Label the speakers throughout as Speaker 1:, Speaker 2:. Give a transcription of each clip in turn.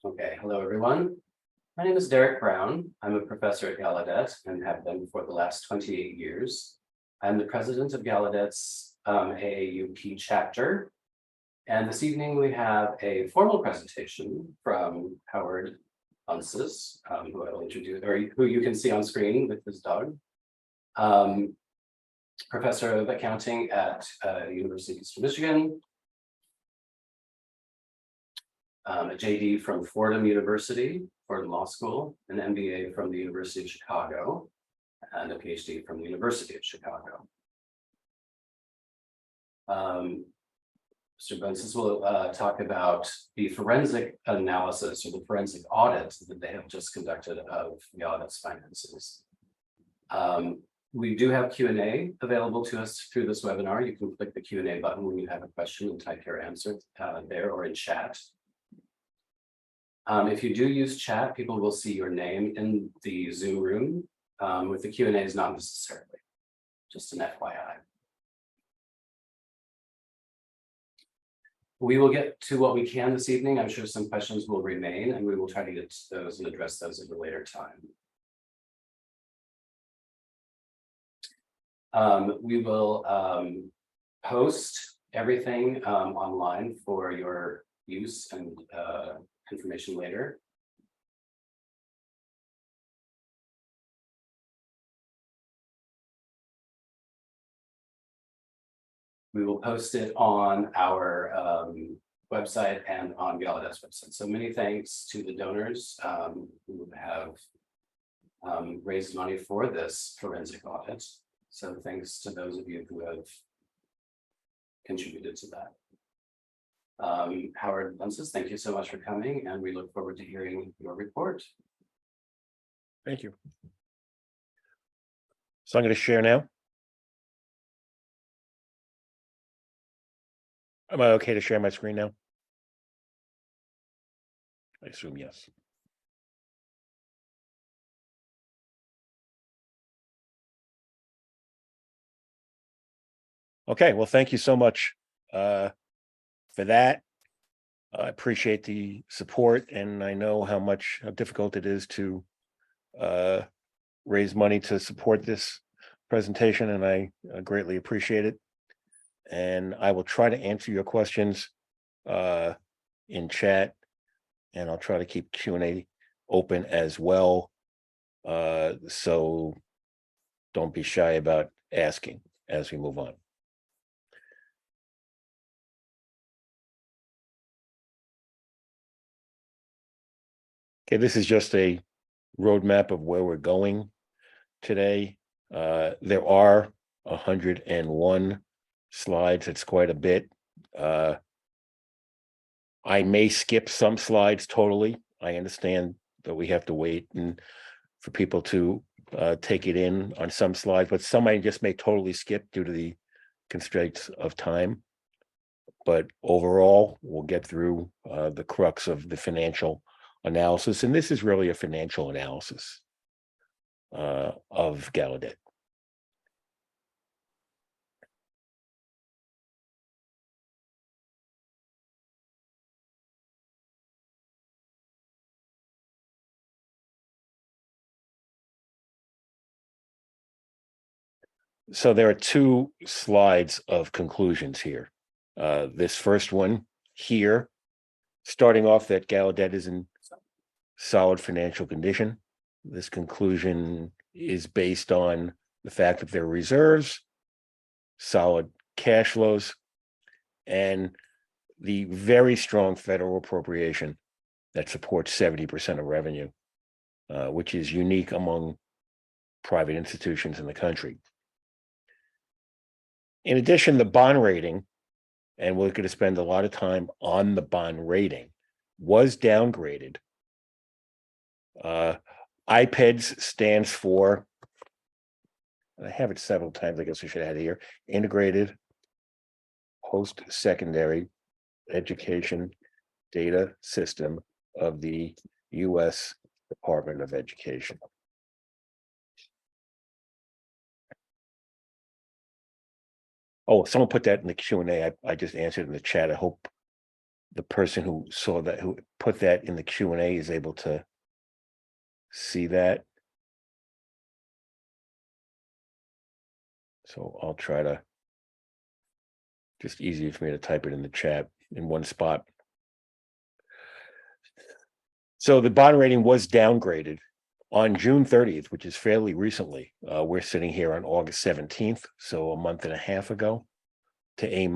Speaker 1: Okay, hello everyone. My name is Derek Brown. I'm a professor at Gallaudet and have been for the last 28 years. I'm the president of Gallaudet's AAUP chapter. And this evening we have a formal presentation from Howard Bunsis, who I will introduce, or who you can see on screen with his dog. Professor of accounting at University of Eastern Michigan. A J.D. from Fordham University, Fordham Law School, an M.B.A. from the University of Chicago, and a Ph.D. from the University of Chicago. Mr. Bunsis will talk about the forensic analysis or the forensic audit that they have just conducted of Gallaudet's finances. We do have Q&A available to us through this webinar. You can click the Q&A button when you have a question and type your answer there or in chat. If you do use chat, people will see your name in the Zoom room. With the Q&As, not necessarily, just an FYI. We will get to what we can this evening. I'm sure some questions will remain, and we will try to get to those and address those at a later time. We will post everything online for your use and information later. We will post it on our website and on Gallaudet's website. So many thanks to the donors who have raised money for this forensic audit. So thanks to those of you who have contributed to that. Howard Bunsis, thank you so much for coming, and we look forward to hearing your report.
Speaker 2: Thank you. So I'm going to share now. Am I okay to share my screen now? I assume yes. Okay, well, thank you so much for that. I appreciate the support, and I know how difficult it is to raise money to support this presentation, and I greatly appreciate it. And I will try to answer your questions in chat, and I'll try to keep Q&A open as well. So don't be shy about asking as we move on. Okay, this is just a roadmap of where we're going today. There are 101 slides. It's quite a bit. I may skip some slides totally. I understand that we have to wait and for people to take it in on some slides, but some I just may totally skip due to the constraints of time. But overall, we'll get through the crux of the financial analysis, and this is really a financial analysis of Gallaudet. So there are two slides of conclusions here. This first one here, starting off that Gallaudet is in solid financial condition. This conclusion is based on the fact that there are reserves, solid cash flows, and the very strong federal appropriation that supports 70% of revenue, which is unique among private institutions in the country. In addition, the bond rating, and we're going to spend a lot of time on the bond rating, was downgraded. IPEDS stands for, and I have it several times, I guess I should add here, Integrated Post-Secondary Education Data System of the U.S. Department of Education. Oh, someone put that in the Q&A. I just answered in the chat. I hope the person who saw that, who put that in the Q&A, is able to see that. So I'll try to, just easier for me to type it in the chat in one spot. So the bond rating was downgraded on June 30th, which is fairly recently. We're sitting here on August 17th, so a month and a half ago, to A-.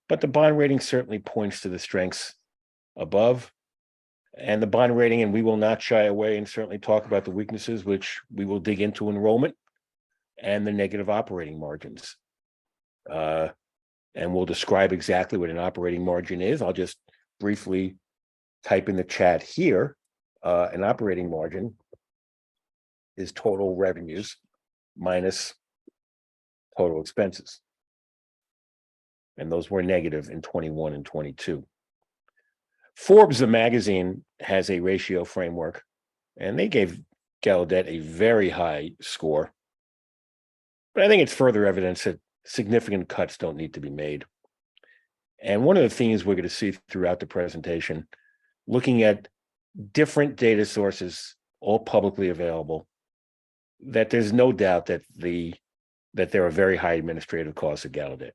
Speaker 2: But the bond rating certainly points to the strengths above. And the bond rating, and we will not shy away and certainly talk about the weaknesses, which we will dig into enrollment and the negative operating margins. And we'll describe exactly what an operating margin is. I'll just briefly type in the chat here. An operating margin is total revenues minus total expenses. And those were negative in 21 and 22. Forbes, the magazine, has a ratio framework, and they gave Gallaudet a very high score. But I think it's further evidence that significant cuts don't need to be made. And one of the themes we're going to see throughout the presentation, looking at different data sources, all publicly available, that there's no doubt that there are very high administrative costs at Gallaudet.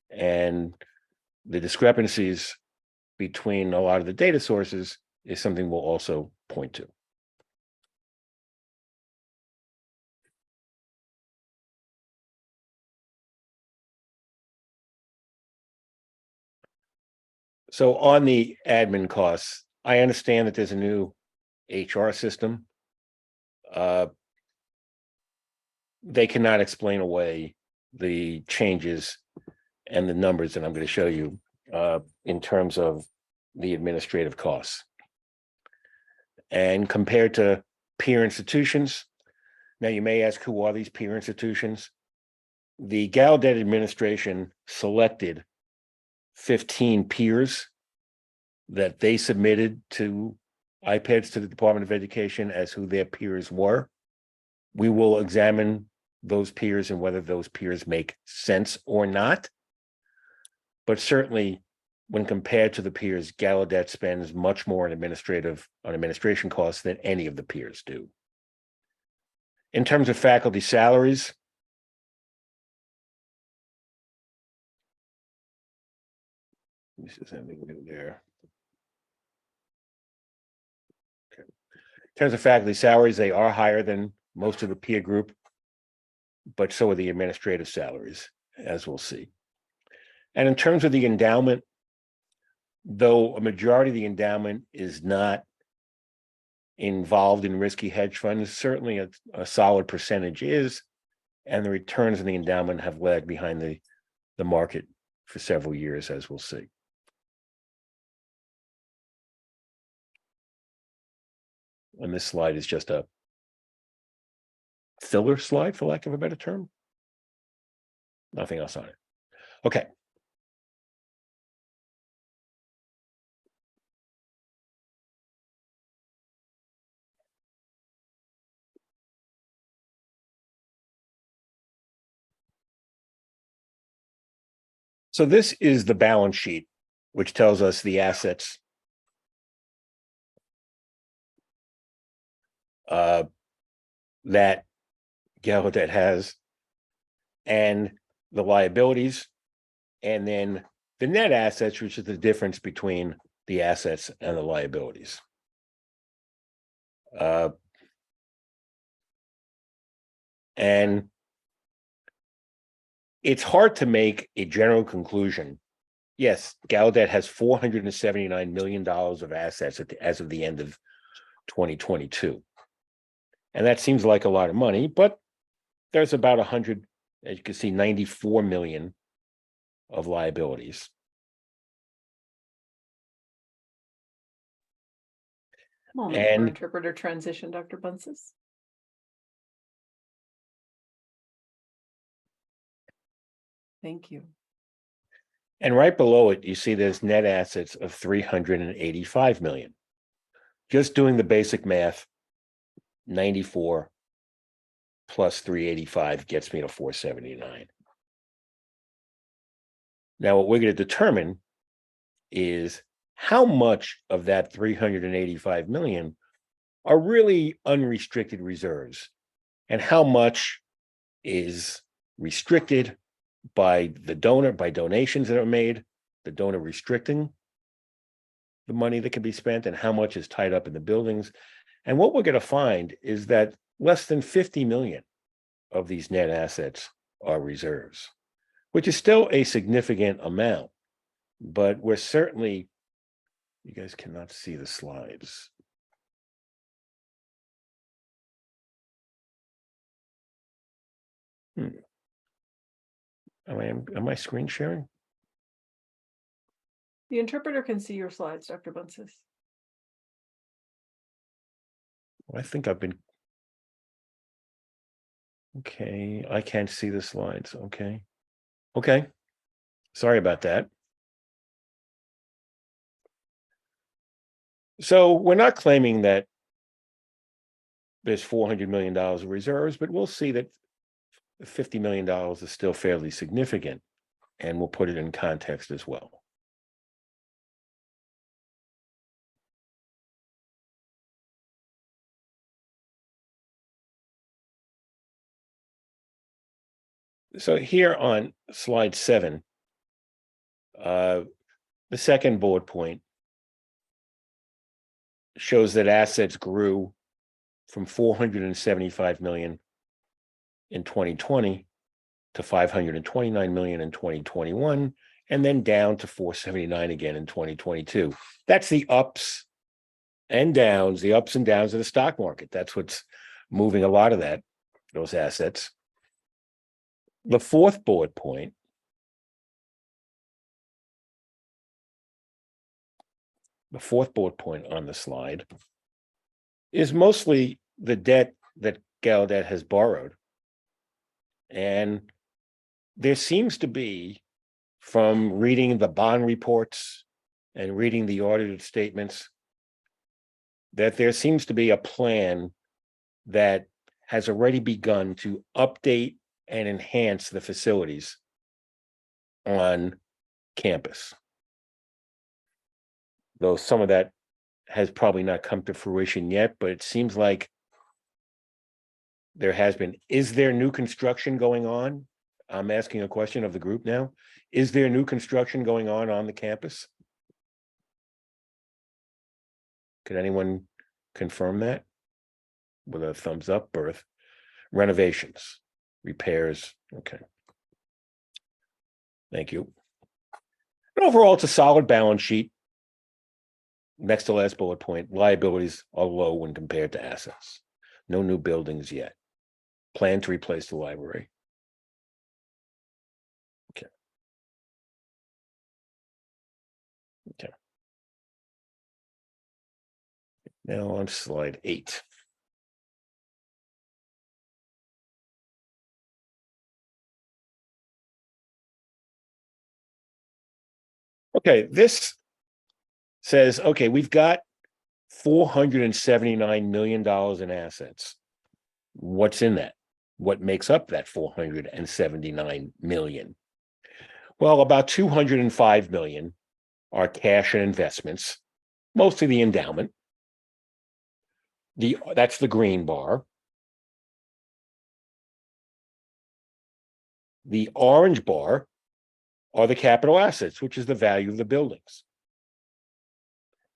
Speaker 2: And the discrepancies between a lot of the data sources is something we'll also point to. So on the admin costs, I understand that there's a new HR system. They cannot explain away the changes and the numbers that I'm going to show you in terms of the administrative costs. And compared to peer institutions, now you may ask, who are these peer institutions? The Gallaudet administration selected 15 peers that they submitted to iPads to the Department of Education as who their peers were. We will examine those peers and whether those peers make sense or not. But certainly, when compared to the peers, Gallaudet spends much more on administration costs than any of the peers do. In terms of faculty salaries, this is something new there. Okay. In terms of faculty salaries, they are higher than most of the peer group, but so are the administrative salaries, as we'll see. And in terms of the endowment, though a majority of the endowment is not involved in risky hedge funds, certainly a solid percentage is, and the returns in the endowment have lagged behind the market for several years, as we'll see. And this slide is just a filler slide, for lack of a better term. Nothing else on it. Okay. So this is the balance sheet, which tells us the assets that Gallaudet has, and the liabilities, and then the net assets, which is the difference between the assets and the liabilities. And it's hard to make a general conclusion. Yes, Gallaudet has $479 million of assets as of the end of 2022. And that seems like a lot of money, but there's about 100, as you can see, 94 million of liabilities.
Speaker 3: Moment for interpreter transition, Dr. Bunsis. Thank you.
Speaker 2: And right below it, you see there's net assets of 385 million. Just doing the basic math, 94 plus 385 gets me to 479. Now, what we're going to determine is how much of that 385 million are really unrestricted reserves and how much is restricted by the donor, by donations that are made, the donor restricting the money that can be spent, and how much is tied up in the buildings. And what we're going to find is that less than 50 million of these net assets are reserves, which is still a significant amount, but we're certainly, you guys cannot see the slides. Am I screen sharing?
Speaker 3: The interpreter can see your slides, Dr. Bunsis.
Speaker 2: I think I've been. Okay, I can't see the slides. Okay. Okay. Sorry about that. So we're not claiming that there's $400 million of reserves, but we'll see that $50 million is still fairly significant, and we'll put it in context as well. So here on slide 7, the second bullet point shows that assets grew from 475 million in 2020 to 529 million in 2021, and then down to 479 again in 2022. That's the ups and downs of the stock market. That's what's moving a lot of those assets. The fourth bullet point on the slide is mostly the debt that Gallaudet has borrowed. And there seems to be, from reading the bond reports and reading the audited statements, that there seems to be a plan that has already begun to update and enhance the facilities on campus. Though some of that has probably not come to fruition yet, but it seems like there has been. Is there new construction going on? I'm asking a question of the group now. Is there new construction going on the campus? Could anyone confirm that with a thumbs up? Or renovations, repairs? Okay. Thank you. And overall, it's a solid balance sheet. Next to last bullet point, liabilities are low when compared to assets. No new buildings yet. Plan to replace the library. Okay. Okay. Now on slide 8. Okay, this says, okay, we've got $479 million in assets. What's in that? What makes up that 479 million? Well, about 205 million are cash and investments, mostly the endowment. That's the green bar. The orange bar are the capital assets, which is the value of the buildings.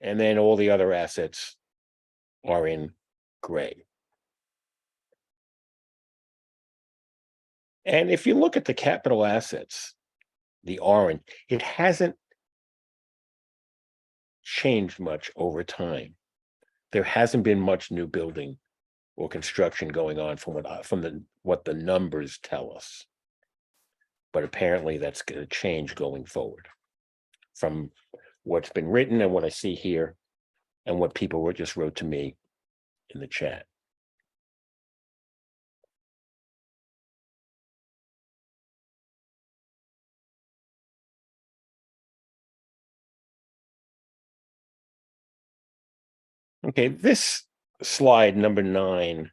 Speaker 2: And then all the other assets are in gray. And if you look at the capital assets, the orange, it hasn't changed much over time. There hasn't been much new building or construction going on from what the numbers tell us. But apparently that's going to change going forward from what's been written and what I see here and what people just wrote to me in the chat. Okay, this slide number 9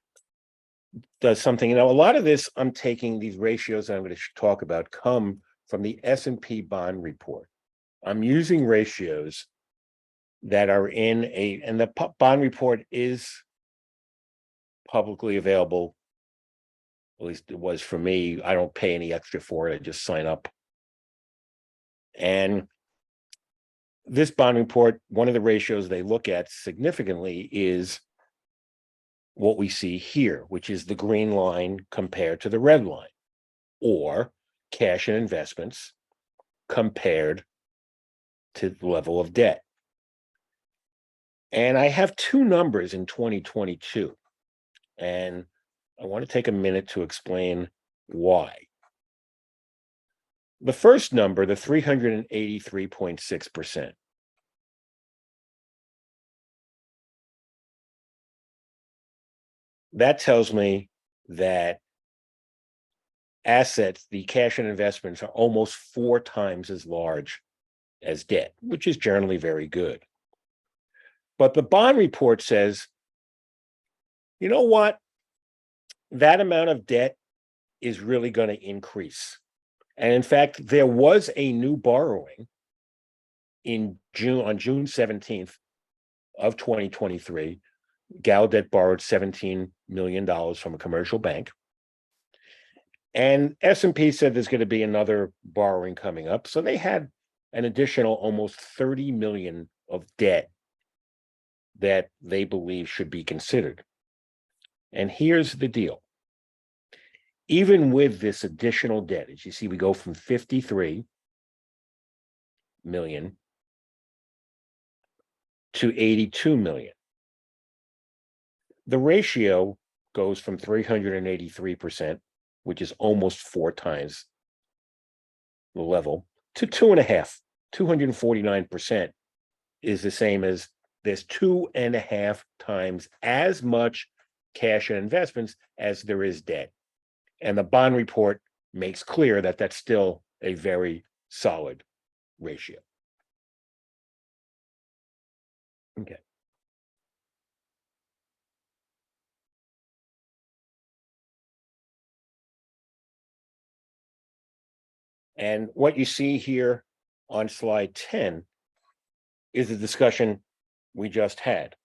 Speaker 2: does something. A lot of this, I'm taking these ratios I'm going to talk about come from the S&P bond report. I'm using ratios that are in and the bond report is publicly available. At least it was for me. I don't pay any extra for it. I just sign up. And this bond report, one of the ratios they look at significantly is what we see here, which is the green line compared to the red line, or cash and investments compared to the level of debt. And I have two numbers in 2022, and I want to take a minute to explain why. The first number, the 383.6%. That tells me that assets, the cash and investments, are almost 4 times as large as debt, which is generally very good. But the bond report says, you know what? That amount of debt is really going to increase. And in fact, there was a new borrowing on June 17th of 2023. Gallaudet borrowed $17 million from a commercial bank. And S&P said there's going to be another borrowing coming up. So they had an additional almost 30 million of debt that they believe should be considered. And here's the deal. Even with this additional debt, as you see, we go from 53 million to 82 million. The ratio goes from 383%, which is almost 4 times the level, to 2.5. 249% is the same as there's 2.5 times as much cash and investments as there is debt. And the bond report makes clear that that's still a very solid ratio. Okay. And what you see here on slide 10 is the discussion we just had.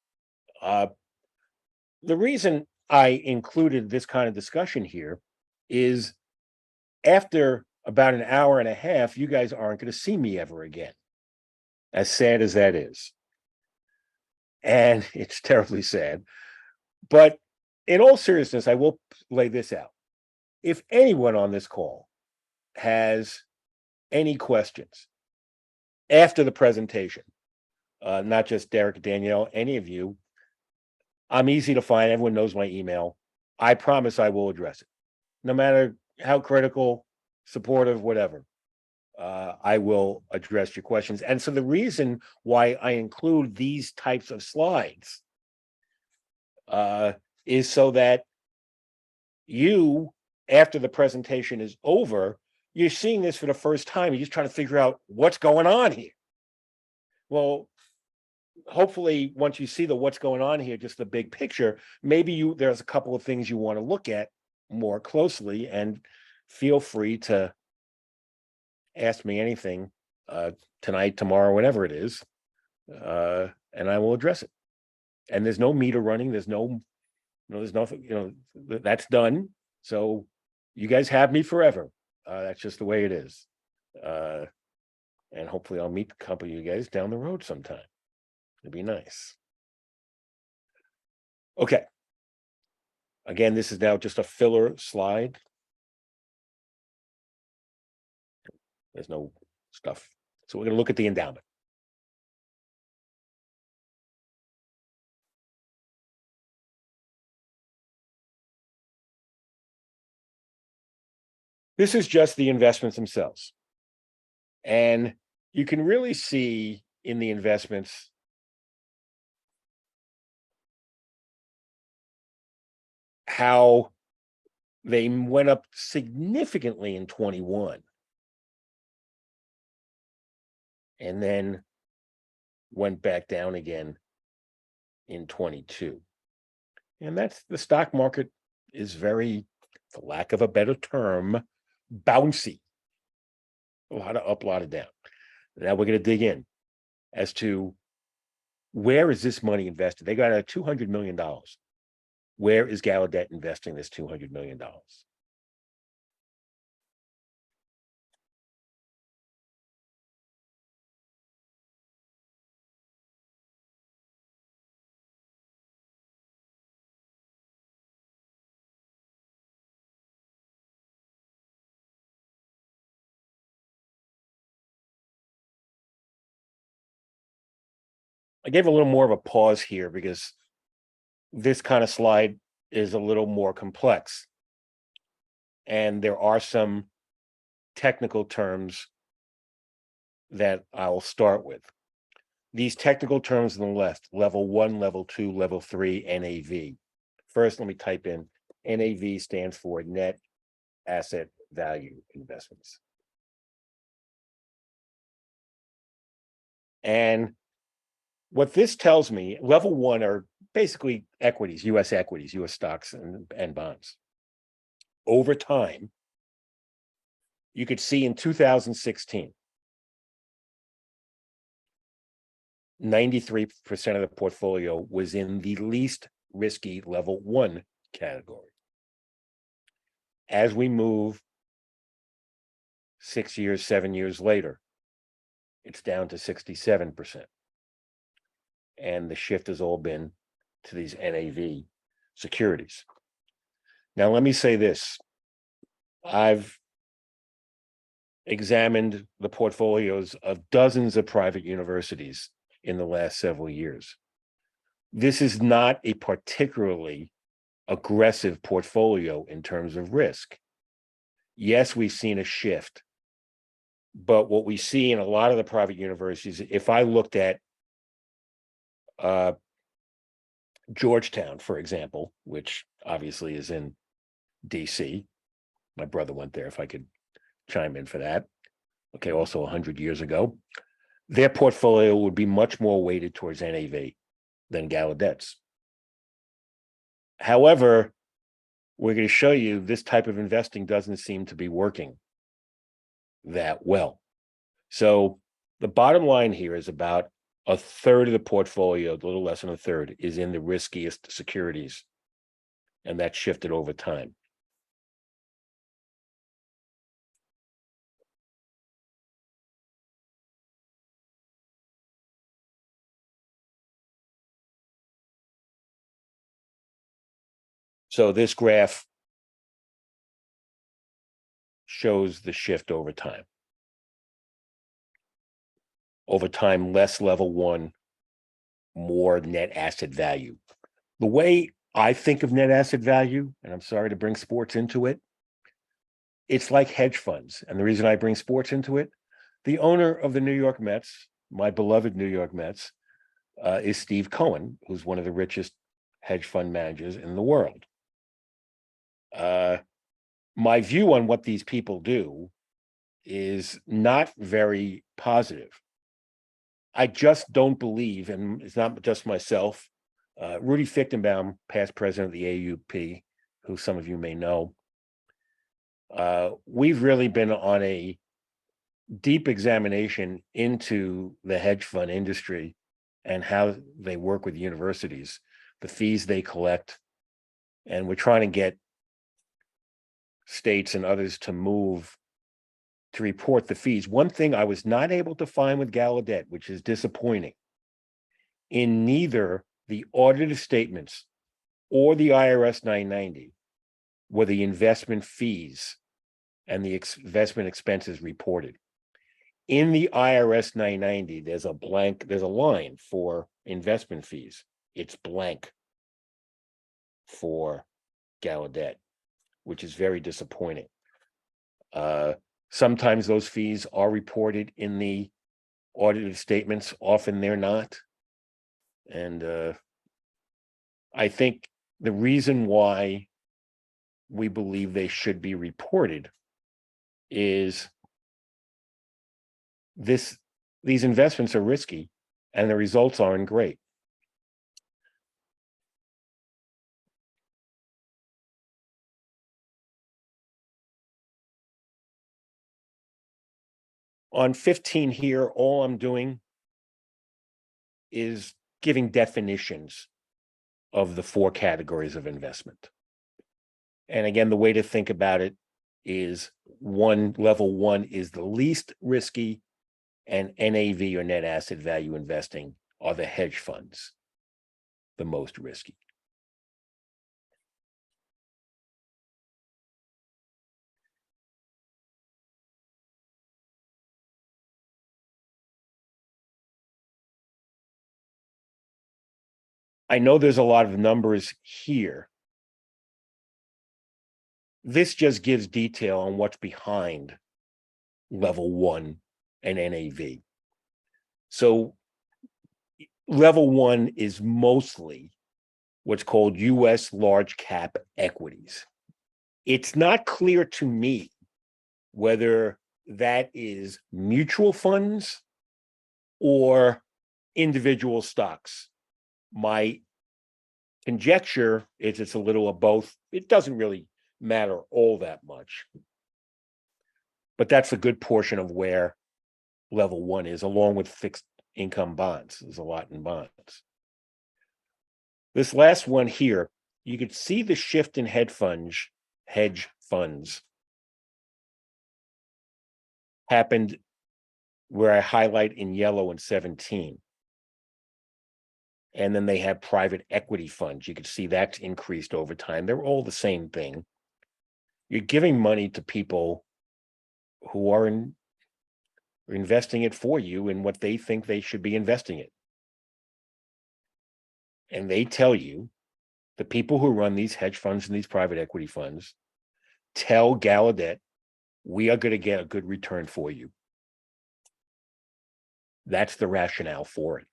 Speaker 2: The reason I included this kind of discussion here is after about an hour and a half, you guys aren't going to see me ever again, as sad as that is. And it's terribly sad. But in all seriousness, I will lay this out. If anyone on this call has any questions after the presentation, not just Derek, Danielle, any of you, I'm easy to find. Everyone knows my email. I promise I will address it. No matter how critical, supportive, whatever, I will address your questions. And so the reason why I include these types of slides is so that you, after the presentation is over, you're seeing this for the first time. You're just trying to figure out what's going on here. Well, hopefully, once you see what's going on here, just the big picture, maybe there's a couple of things you want to look at more closely, and feel free to ask me anything tonight, tomorrow, whatever it is, and I will address it. And there's no meter running. There's nothing, that's done. So you guys have me forever. That's just the way it is. And hopefully I'll meet a couple of you guys down the road sometime. It'd be nice. Okay. Again, this is now just a filler slide. There's no stuff. So we're going to look at the endowment. This is just the investments themselves. And you can really see in the investments how they went up significantly in 21 and then went back down again in 22. And that's the stock market is very, for lack of a better term, bouncy. A lot of up, a lot of down. Now we're going to dig in as to where is this money invested? They got a $200 million. Where is Gallaudet investing this $200 million? I gave a little more of a pause here because this kind of slide is a little more complex. And there are some technical terms that I'll start with. These technical terms on the left, level 1, level 2, level 3, NAV. First, let me type in NAV stands for net asset value investments. And what this tells me, level 1 are basically equities, US stocks and bonds. Over time, you could see in 2016, 93% of the portfolio was in the least risky level 1 category. As we move 6 years, 7 years later, it's down to 67%. And the shift has all been to these NAV securities. Now, let me say this. I've examined the portfolios of dozens of private universities in the last several years. This is not a particularly aggressive portfolio in terms of risk. Yes, we've seen a shift, but what we see in a lot of the private universities, if I looked at Georgetown, for example, which obviously is in DC, my brother went there, if I could chime in for that. Okay, also 100 years ago, their portfolio would be much more weighted towards NAV than Gallaudet's. However, we're going to show you this type of investing doesn't seem to be working that well. So the bottom line here is about a third of the portfolio, a little less than a third, is in the riskiest securities, and that shifted over time. So this graph shows the shift over time. Over time, less level 1, more net asset value. The way I think of net asset value, and I'm sorry to bring sports into it, it's like hedge funds. And the reason I bring sports into it, the owner of the New York Mets, my beloved New York Mets, is Steve Cohen, who's one of the richest hedge fund managers in the world. My view on what these people do is not very positive. I just don't believe, and it's not just myself, Rudy Fichtenbaum, past president of the AAUP, who some of you may know, we've really been on a deep examination into the hedge fund industry and how they work with universities, the fees they collect, and we're trying to get states and others to move to report the fees. One thing I was not able to find with Gallaudet, which is disappointing, in neither the audited statements or the IRS 990 were the investment fees and the investment expenses reported. In the IRS 990, there's a line for investment fees. It's blank for Gallaudet, which is very disappointing. Sometimes those fees are reported in the audited statements, often they're not. And I think the reason why we believe they should be reported is these investments are risky and the results aren't great. On 15 here, all I'm doing is giving definitions of the 4 categories of investment. And again, the way to think about it is level one is the least risky, and NAV or net asset value investing are the hedge funds, the most risky. I know there's a lot of numbers here. This just gives detail on what's behind level one and NAV. So level one is mostly what's called US large cap equities. It's not clear to me whether that is mutual funds or individual stocks. My conjecture is it's a little of both. It doesn't really matter all that much. But that's a good portion of where level one is, along with fixed income bonds. There's a lot in bonds. This last one here, you could see the shift in hedge funds happened where I highlight in yellow in 17. And then they have private equity funds. You can see that's increased over time. They're all the same thing. You're giving money to people who are investing it for you in what they think they should be investing it. And they tell you, the people who run these hedge funds and these private equity funds tell Gallaudet, we are going to get a good return for you. That's the rationale for it.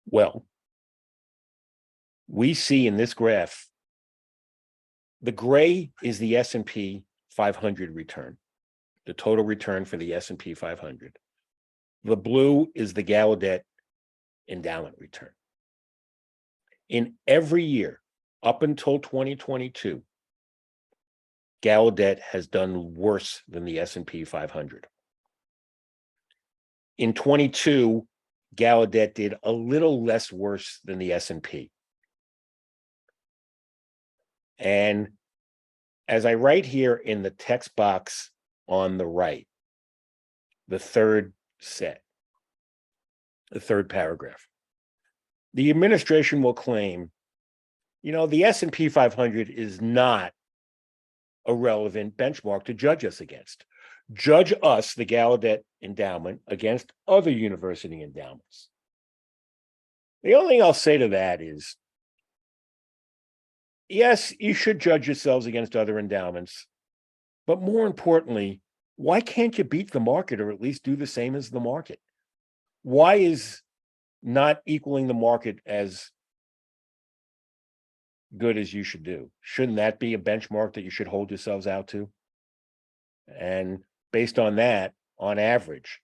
Speaker 2: Well, we see in this graph, the gray is the S&P 500 return, the total return for the S&P 500. The blue is the Gallaudet endowment return. In every year, up until 2022, Gallaudet has done worse than the S&P 500. In 22, Gallaudet did a little less worse than the S&P. And as I write here in the text box on the right, the third paragraph, the administration will claim, the S&P 500 is not a relevant benchmark to judge us against. Judge us, the Gallaudet endowment, against other university endowments. The only thing I'll say to that is, yes, you should judge yourselves against other endowments, but more importantly, why can't you beat the market or at least do the same as the market? Why is not equaling the market as good as you should do? Shouldn't that be a benchmark that you should hold yourselves out to? And based on that, on average,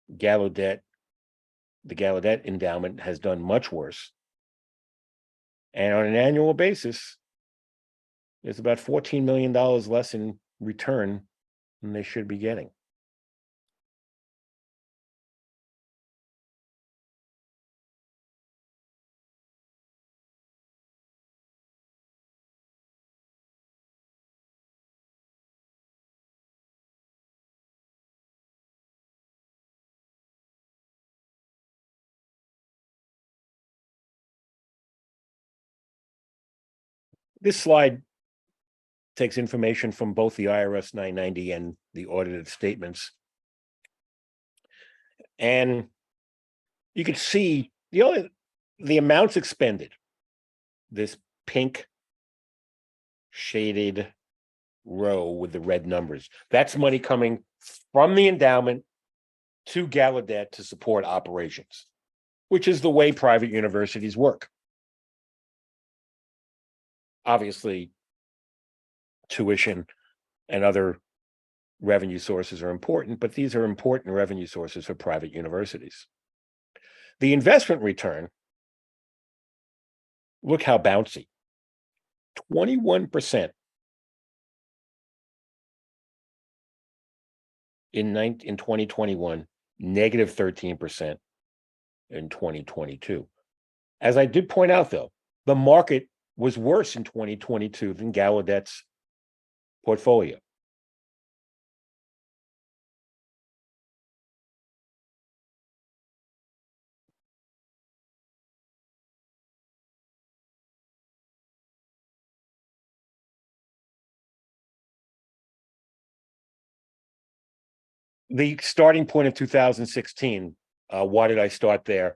Speaker 2: the Gallaudet endowment has done much worse. And on an annual basis, it's about $14 million less in return than they should be getting. This slide takes information from both the IRS 990 and the audited statements. And you can see the amounts expended, this pink shaded row with the red numbers. That's money coming from the endowment to Gallaudet to support operations, which is the way private universities work. Obviously, tuition and other revenue sources are important, but these are important revenue sources for private universities. The investment return, look how bouncy. 21% in 2021, negative 13% in 2022. As I did point out, though, the market was worse in 2022 than Gallaudet's portfolio. The starting point of 2016, why did I start there?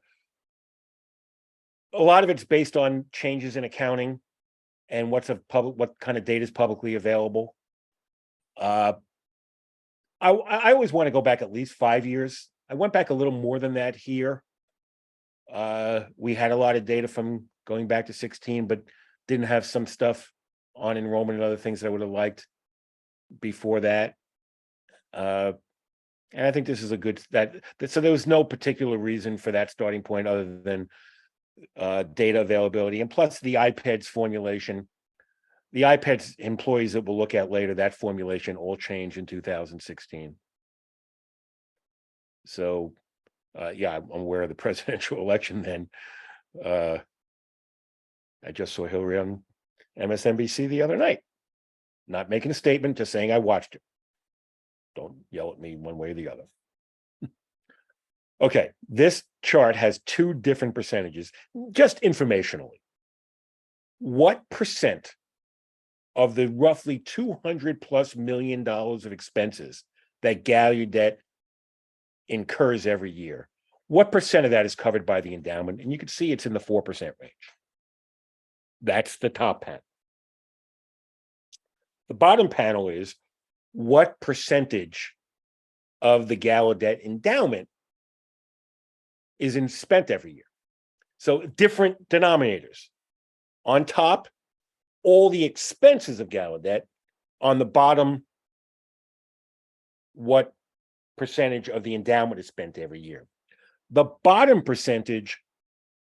Speaker 2: A lot of it's based on changes in accounting and what kind of data is publicly available. I always want to go back at least 5 years. I went back a little more than that here. We had a lot of data from going back to 16, but didn't have some stuff on enrollment and other things that I would have liked before that. And I think this is a good so there was no particular reason for that starting point other than data availability, and plus the iPad's formulation. The iPad's employees that we'll look at later, that formulation all changed in 2016. So yeah, I'm aware of the presidential election then. I just saw Hillary on MSNBC the other night. Not making a statement, just saying I watched it. Don't yell at me one way or the other. Okay, this chart has two different percentages, just informationally. What percent of the roughly $200+ million of expenses that Gallaudet incurs every year, what percent of that is covered by the endowment? And you can see it's in the 4% range. That's the top panel. The bottom panel is what percentage of the Gallaudet endowment is spent every year. So different denominators. On top, all the expenses of Gallaudet. On the bottom, what percentage of the endowment is spent every year. The bottom percentage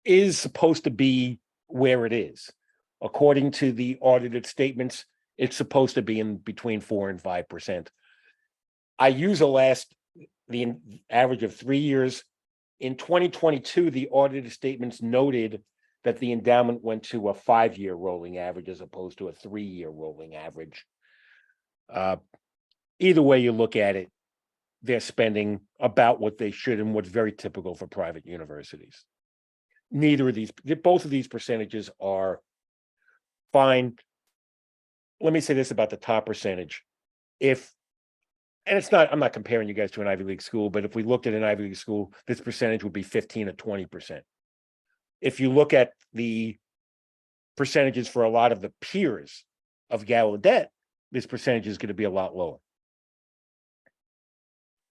Speaker 2: is supposed to be where it is. According to the audited statements, it's supposed to be in between 4 and 5%. I use the average of 3 years. In 2022, the audited statements noted that the endowment went to a 5-year rolling average as opposed to a 3-year rolling average. Either way you look at it, they're spending about what they should and what's very typical for private universities. Both of these percentages are fine. Let me say this about the top percentage. I'm not comparing you guys to an Ivy League school, but if we looked at an Ivy League school, this percentage would be 15 to 20%. If you look at the percentages for a lot of the peers of Gallaudet, this percentage is going to be a lot lower.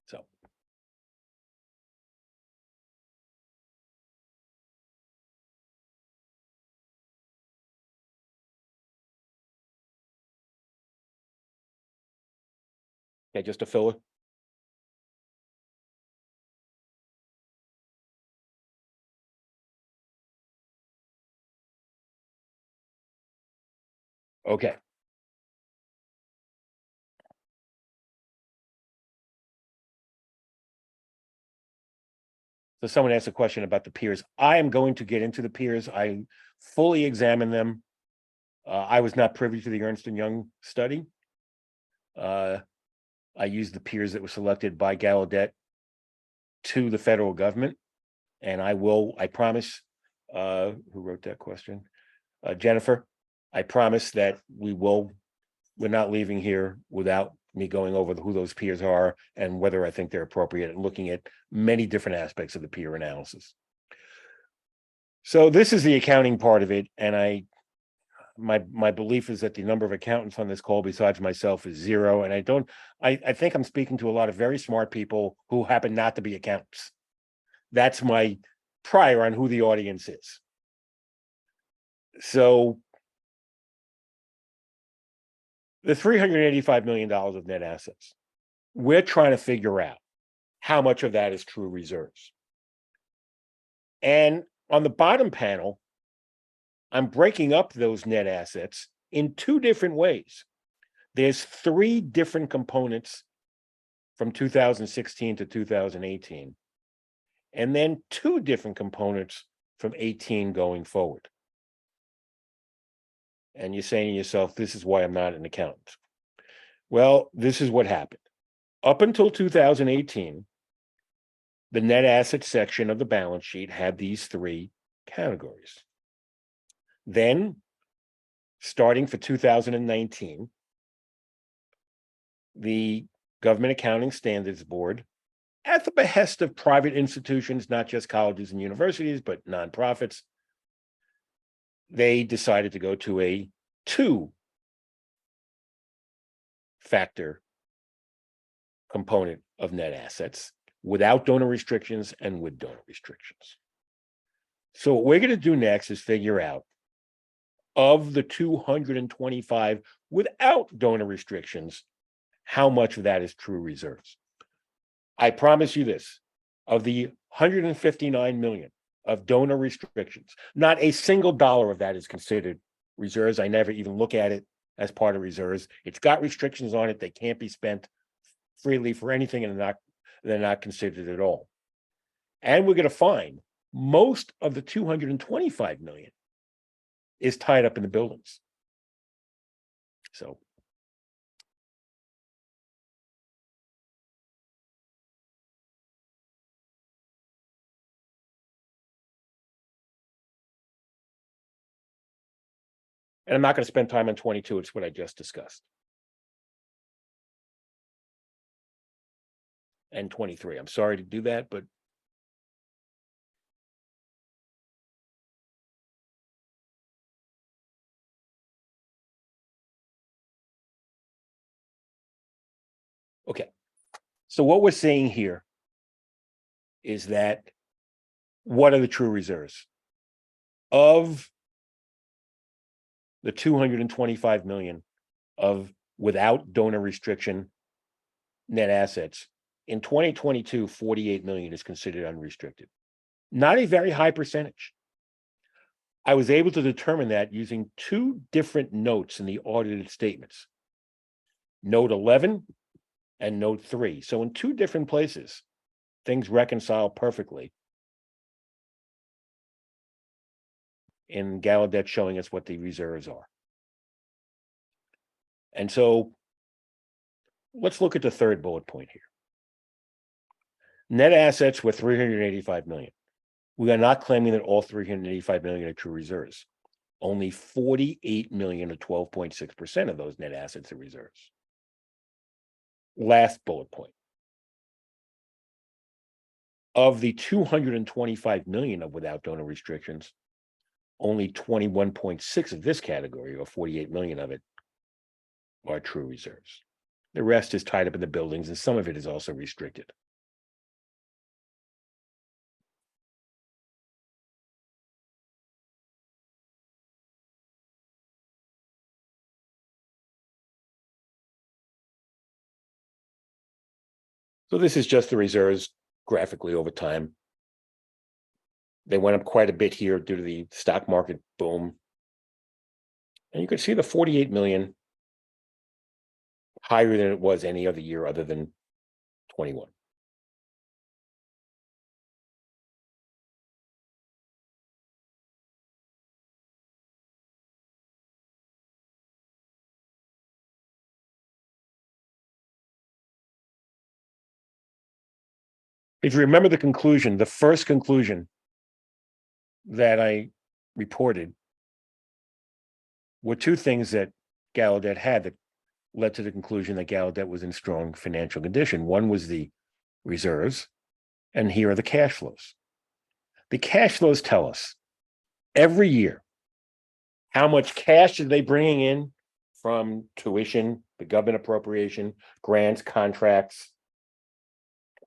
Speaker 2: So. Okay, just a filler. Okay. So someone asked a question about the peers. I am going to get into the peers. I fully examined them. I was not privy to the Ernst & Young study. I used the peers that were selected by Gallaudet to the federal government. And I promise, who wrote that question? Jennifer, I promise that we're not leaving here without me going over who those peers are and whether I think they're appropriate, and looking at many different aspects of the peer analysis. So this is the accounting part of it. And my belief is that the number of accountants on this call besides myself is 0. And I think I'm speaking to a lot of very smart people who happen not to be accountants. That's my prior on who the audience is. So the $385 million of net assets. we're trying to figure out how much of that is true reserves. And on the bottom panel, I'm breaking up those net assets in two different ways. There's three different components from 2016 to 2018, and then two different components from 18 going forward. And you're saying to yourself, this is why I'm not an accountant. Well, this is what happened. Up until 2018, the net asset section of the balance sheet had these three categories. Then, starting for 2019, the Government Accounting Standards Board, at the behest of private institutions, not just colleges and universities, but nonprofits, they decided to go to a two-factor component of net assets without donor restrictions and with donor restrictions. So what we're going to do next is figure out, of the 225 without donor restrictions, how much of that is true reserves. I promise you this, of the 159 million of donor restrictions, not a single dollar of that is considered reserves. I never even look at it as part of reserves. It's got restrictions on it. They can't be spent freely for anything, and they're not considered at all. And we're going to find most of the 225 million is tied up in the buildings. So and I'm not going to spend time on 22. It's what I just discussed. And 23. I'm sorry to do that, but okay. So what we're saying here is that what are the true reserves? Of the 225 million of without donor restriction net assets, in 2022, 48 million is considered unrestricted. Not a very high percentage. I was able to determine that using two different notes in the audited statements, note 11 and note 3. So in two different places, things reconcile perfectly in Gallaudet showing us what the reserves are. And so let's look at the third bullet point here. Net assets were 385 million. We are not claiming that all 385 million are true reserves. Only 48 million, or 12.6% of those net assets are reserves. Last bullet point. Of the 225 million of without donor restrictions, only 21.6 of this category, or 48 million of it, are true reserves. The rest is tied up in the buildings, and some of it is also restricted. So this is just the reserves graphically over time. They went up quite a bit here due to the stock market boom. And you can see the 48 million higher than it was any other year other than 21. If you remember the conclusion, the first conclusion that I reported were two things that Gallaudet had that led to the conclusion that Gallaudet was in strong financial condition. One was the reserves, and here are the cash flows. The cash flows tell us every year how much cash are they bringing in from tuition, the government appropriation, grants, contracts,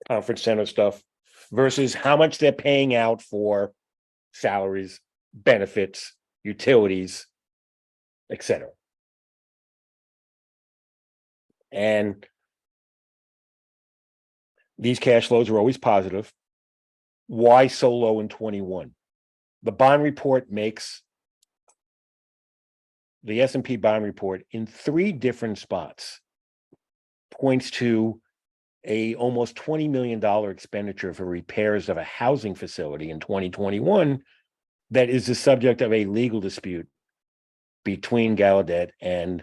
Speaker 2: conference center stuff, versus how much they're paying out for salaries, benefits, utilities, etc. And These cash flows are always positive. Why so low in 21? The bond report makes the S&P bond report in 3 different spots points to a almost $20 million expenditure for repairs of a housing facility in 2021 that is the subject of a legal dispute between Gallaudet and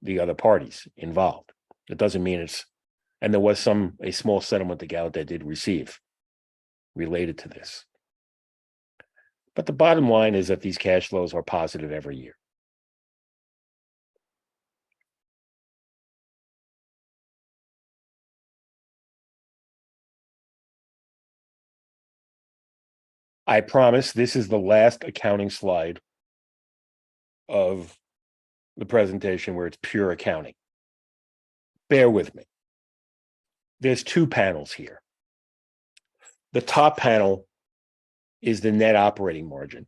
Speaker 2: the other parties involved. It doesn't mean it's, and there was a small settlement that Gallaudet did receive related to this. But the bottom line is that these cash flows are positive every year. I promise this is the last accounting slide of the presentation where it's pure accounting. Bear with me. There's 2 panels here. The top panel is the net operating margin.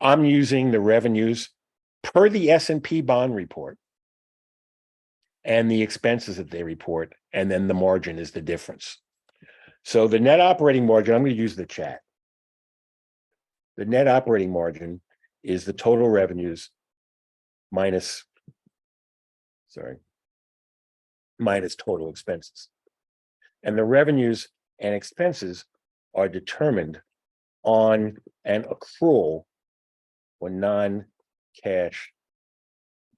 Speaker 2: I'm using the revenues per the S&P bond report and the expenses that they report, and then the margin is the difference. So the net operating margin, I'm going to use the chat. The net operating margin is the total revenues minus total expenses. And the revenues and expenses are determined on an accrual or non-cash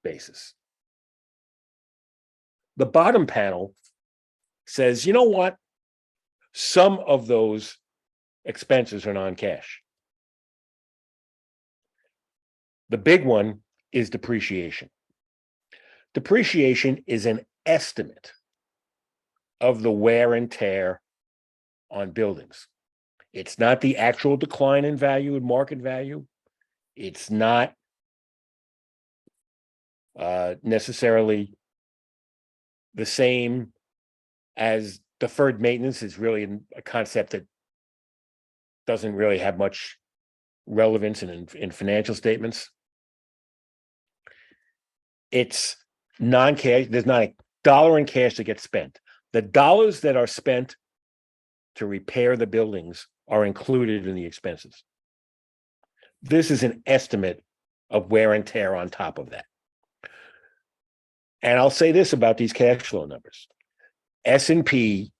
Speaker 2: basis. The bottom panel says, you know what? Some of those expenses are non-cash. The big one is depreciation. Depreciation is an estimate of the wear and tear on buildings. It's not the actual decline in value and market value. It's not necessarily the same as deferred maintenance. Is really a concept that doesn't really have much relevance in financial statements. It's non-cash. There's not a dollar in cash that gets spent. The dollars that are spent to repair the buildings are included in the expenses. This is an estimate of wear and tear on top of that. And I'll say this about these cash flow numbers. S&P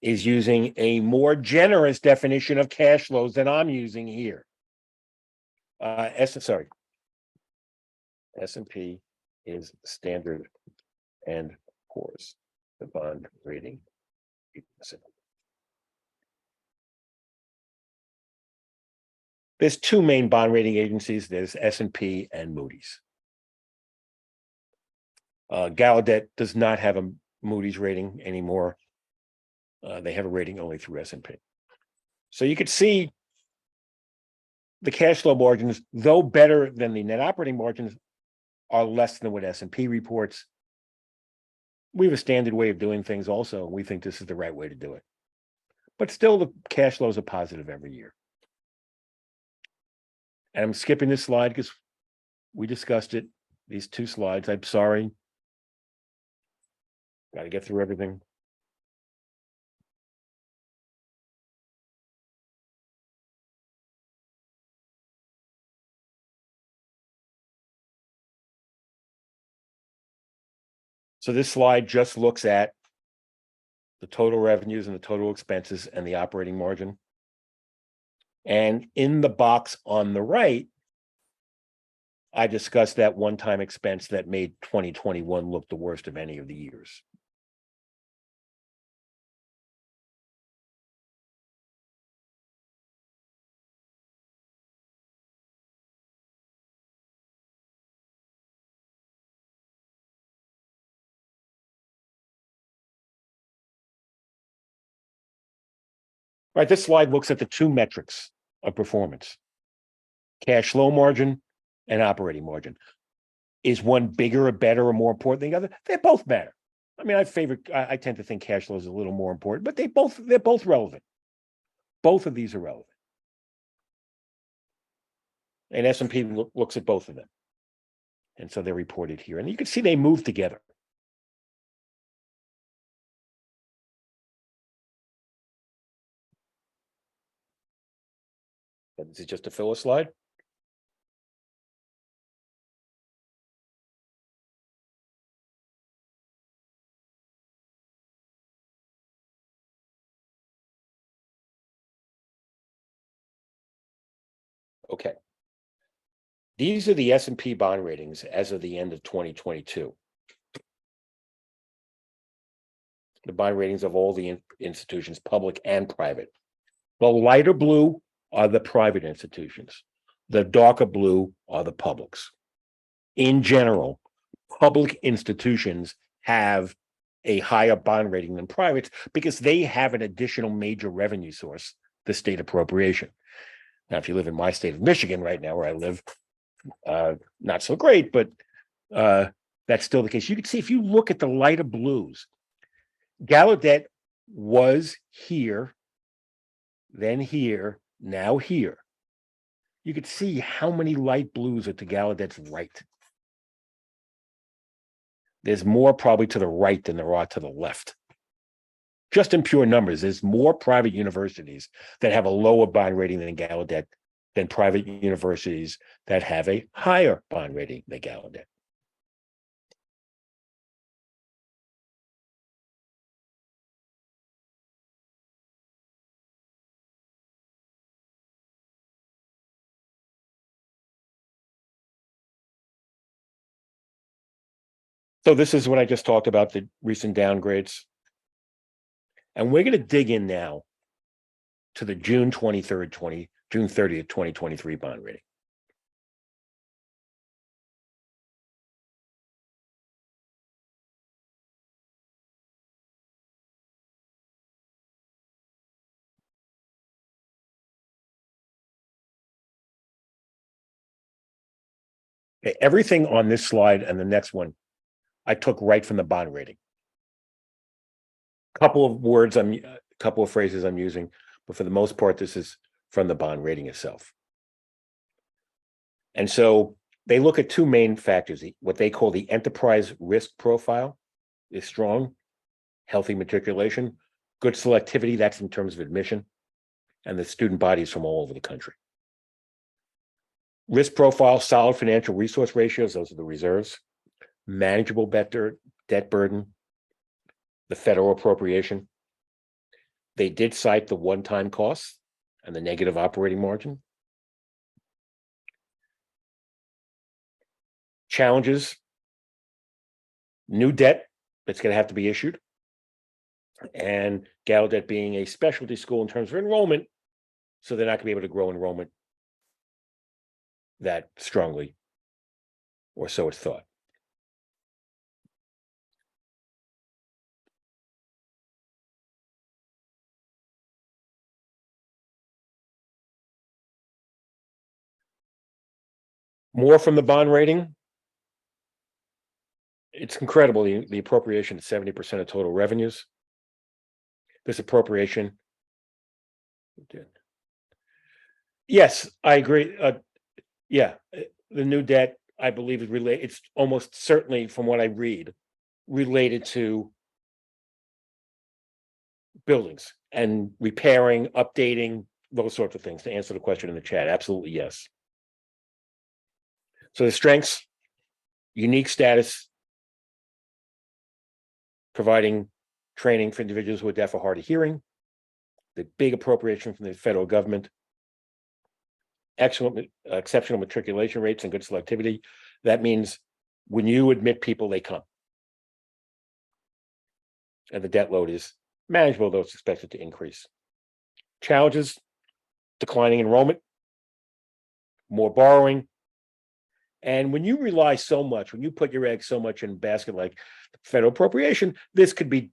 Speaker 2: is using a more generous definition of cash flows than I'm using here. S&P is Standard and Poor's, the bond rating. There's 2 main bond rating agencies. There's S&P and Moody's. Gallaudet does not have a Moody's rating anymore. They have a rating only through S&P. So you could see the cash flow margins, though better than the net operating margins, are less than what S&P reports. We have a standard way of doing things also. We think this is the right way to do it. But still, the cash flows are positive every year. And I'm skipping this slide because we discussed it, these 2 slides. I'm sorry. Got to get through everything. So this slide just looks at the total revenues and the total expenses and the operating margin. And in the box on the right, I discussed that one-time expense that made 2021 look the worst of any of the years. Right, this slide looks at the 2 metrics of performance: cash flow margin and operating margin. Is one bigger or better or more important than the other? They both matter. I mean, I tend to think cash flow is a little more important, but they're both relevant. Both of these are relevant. And S&P looks at both of them. And so they're reported here. And you can see they move together. This is just a filler slide. Okay. These are the S&P bond ratings as of the end of 2022. The bond ratings of all the institutions, public and private. The lighter blue are the private institutions. The darker blue are the publics. In general, public institutions have a higher bond rating than privates because they have an additional major revenue source, the state appropriation. Now, if you live in my state of Michigan right now, where I live, not so great, but that's still the case. You can see if you look at the lighter blues, Gallaudet was here, then here, now here. You could see how many light blues are to Gallaudet's right. There's more probably to the right than there are to the left. Just in pure numbers, there's more private universities that have a lower bond rating than Gallaudet than private universities that have a higher bond rating than Gallaudet. So this is what I just talked about, the recent downgrades. And we're going to dig in now to the June 30th, 2023 bond rating. Okay, everything on this slide and the next one, I took right from the bond rating. Couple of phrases I'm using, but for the most part, this is from the bond rating itself. And so they look at two main factors. What they call the enterprise risk profile is strong, healthy matriculation, good selectivity, that's in terms of admission, and the student bodies from all over the country. Risk profile, solid financial resource ratios, those are the reserves, manageable debt burden, the federal appropriation. They did cite the one-time costs and the negative operating margin. Challenges, new debt that's going to have to be issued, and Gallaudet being a specialty school in terms of enrollment, so they're not going to be able to grow enrollment that strongly, or so it's thought. More from the bond rating. It's incredible, the appropriation is 70% of total revenues. This appropriation. Yes, I agree. Yeah, the new debt, I believe, is related. It's almost certainly, from what I read, related to buildings and repairing, updating, those sorts of things. To answer the question in the chat, absolutely yes. So the strengths, unique status, providing training for individuals who are deaf or hard of hearing, the big appropriation from the federal government, exceptional matriculation rates and good selectivity. That means when you admit people, they come. And the debt load is manageable, though it's expected to increase. Challenges, declining enrollment, more borrowing. And when you rely so much, when you put your eggs so much in a basket like federal appropriation, this could be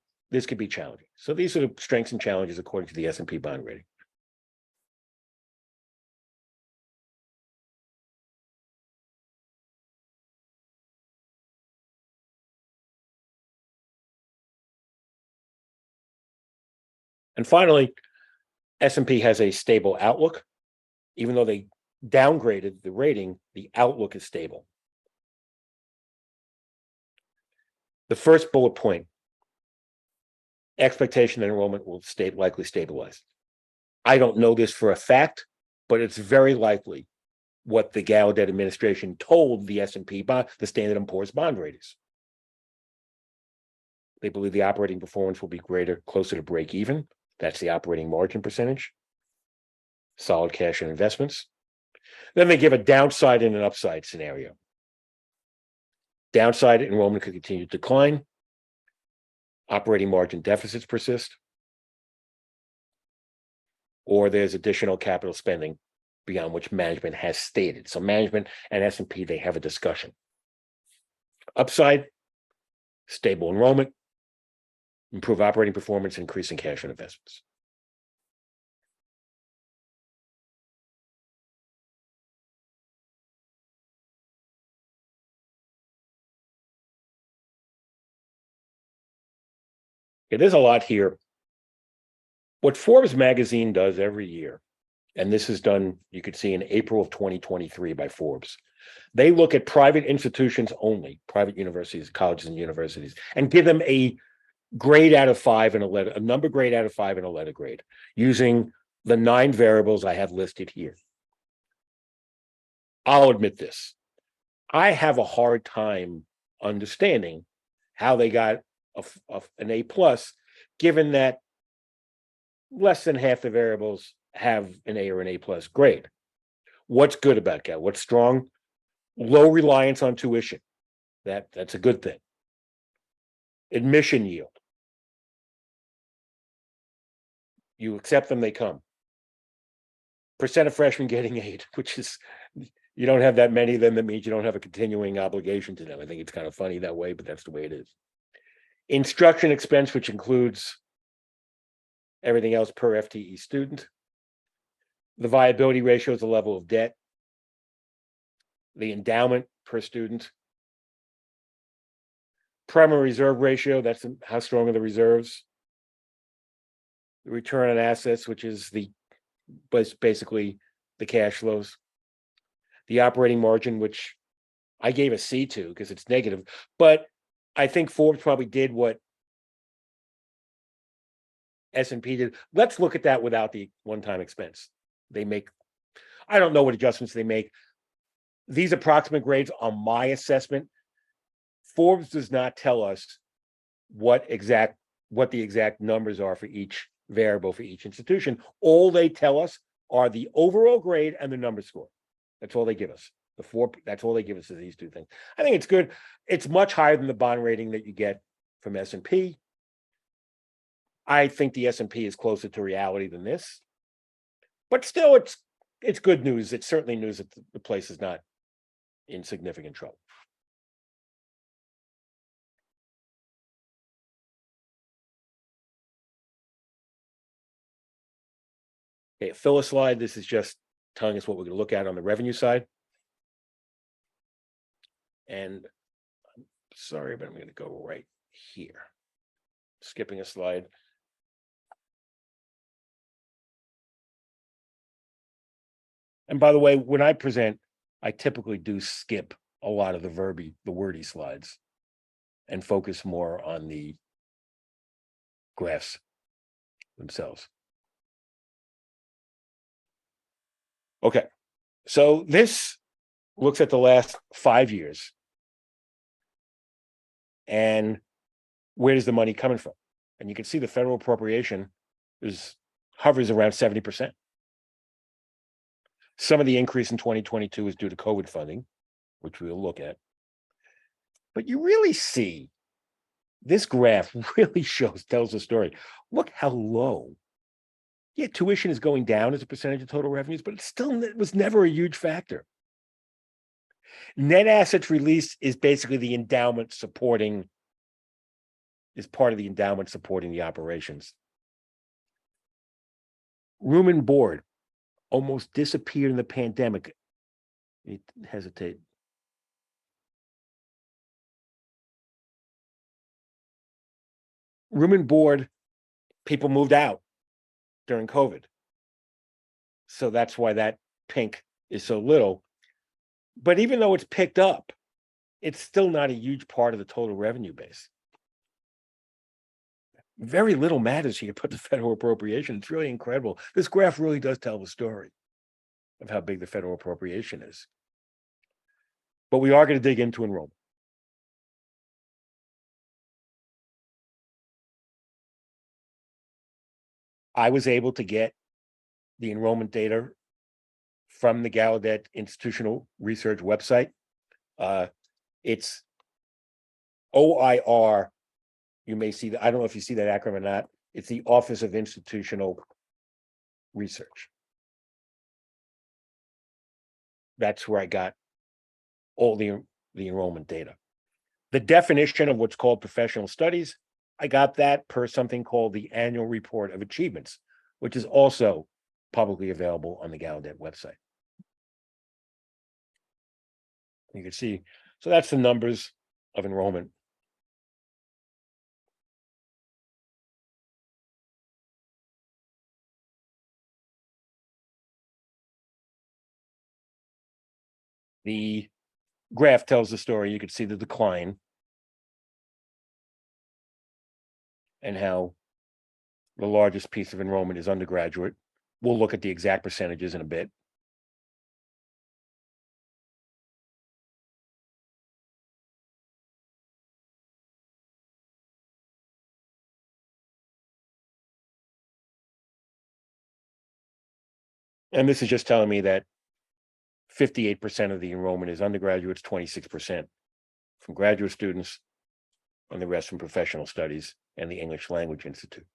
Speaker 2: challenging. So these are the strengths and challenges according to the S&P bond rating. And finally, S&P has a stable outlook. Even though they downgraded the rating, the outlook is stable. The first bullet point, expectation that enrollment will likely stabilize. I don't know this for a fact, but it's very likely what the Gallaudet administration told the S&P bond, the Standard & Poor's bond raters. They believe the operating performance will be greater, closer to break even. That's the operating margin percentage. Solid cash and investments. Then they give a downside and an upside scenario. Downside, enrollment could continue to decline. Operating margin deficits persist. Or there's additional capital spending beyond which management has stated. So management and S&P, they have a discussion. Upside, stable enrollment, improve operating performance, increasing cash and investments. Okay, there's a lot here. What Forbes magazine does every year, and this is done, you could see in April of 2023 by Forbes, they look at private institutions only, private universities, colleges and universities, and give them a grade out of 5 and a number grade out of 5 and a letter grade using the 9 variables I have listed here. I'll admit this. I have a hard time understanding how they got an A+, given that less than half the variables have an A or an A+ grade. What's good about Gal? What's strong? Low reliance on tuition. That's a good thing. Admission yield. You accept them, they come. Percent of freshmen getting 8, which is, you don't have that many of them. That means you don't have a continuing obligation to them. I think it's kind of funny that way, but that's the way it is. Instruction expense, which includes everything else per FTE student. The viability ratio is the level of debt. The endowment per student. Primary reserve ratio, that's how strong are the reserves. The return on assets, which is basically the cash flows. The operating margin, which I gave a C to because it's negative, but I think Forbes probably did what S&P did. Let's look at that without the one-time expense. They make, I don't know what adjustments they make. These approximate grades are my assessment. Forbes does not tell us what the exact numbers are for each variable for each institution. All they tell us are the overall grade and the number score. That's all they give us. That's all they give us is these 2 things. I think it's good. It's much higher than the bond rating that you get from S&P. I think the S&P is closer to reality than this, but still, it's good news. It's certainly news that the place is not in significant trouble. Okay, fill a slide. This is just telling us what we're going to look at on the revenue side. And I'm sorry, but I'm going to go right here. Skipping a slide. And by the way, when I present, I typically do skip a lot of the wordy slides and focus more on the graphs themselves. Okay, so this looks at the last 5 years. And where is the money coming from? And you can see the federal appropriation hovers around 70%. Some of the increase in 2022 is due to COVID funding, which we'll look at. But you really see this graph really tells the story. Look how low. Yeah, tuition is going down as a percentage of total revenues, but it was never a huge factor. Net assets released is basically the endowment is part of the endowment supporting the operations. Room and board almost disappeared in the pandemic. Hesitate. Room and board, people moved out during COVID. So that's why that pink is so little. But even though it's picked up, it's still not a huge part of the total revenue base. Very little matters here, put the federal appropriation. It's really incredible. This graph really does tell the story. of how big the federal appropriation is. But we are going to dig into enrollment. I was able to get the enrollment data from the Gallaudet Institutional Research website. It's OIR. You may see that. I don't know if you see that acronym or not. It's the Office of Institutional Research. That's where I got all the enrollment data. The definition of what's called professional studies, I got that per something called the Annual Report of Achievements, which is also publicly available on the Gallaudet website. You can see, so that's the numbers of enrollment. The graph tells the story. You can see the decline and how the largest piece of enrollment is undergraduate. We'll look at the exact percentages in a bit. And this is just telling me that 58% of the enrollment is undergraduates, 26% from graduate students, and the rest from professional studies and the English Language Institute.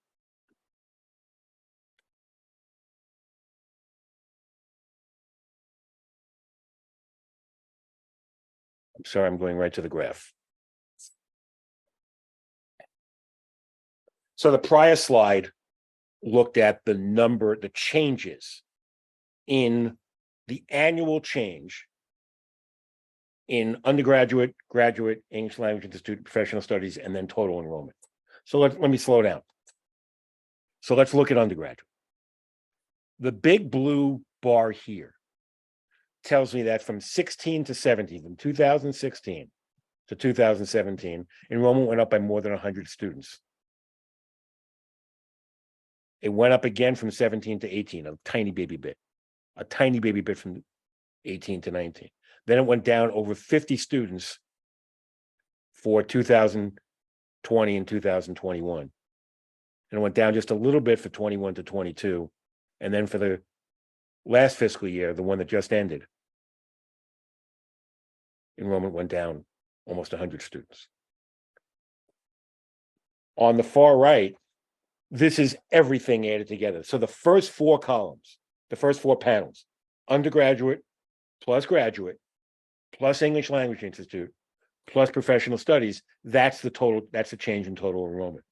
Speaker 2: I'm sorry, I'm going right to the graph. So the prior slide looked at the changes in the annual change in undergraduate, graduate, English Language Institute, professional studies, and then total enrollment. So let me slow down. So let's look at undergraduate. The big blue bar here tells me that from 16 to 17, from 2016 to 2017, enrollment went up by more than 100 students. It went up again from 17 to 18, a tiny baby bit from 18 to 19. Then it went down over 50 students for 2020 and 2021. And it went down just a little bit for 21 to 22. And then for the last fiscal year, the one that just ended, enrollment went down almost 100 students. On the far right, this is everything added together. So the first four columns, the first four panels, undergraduate plus graduate plus English Language Institute plus professional studies, that's the total, that's the change in total enrollment.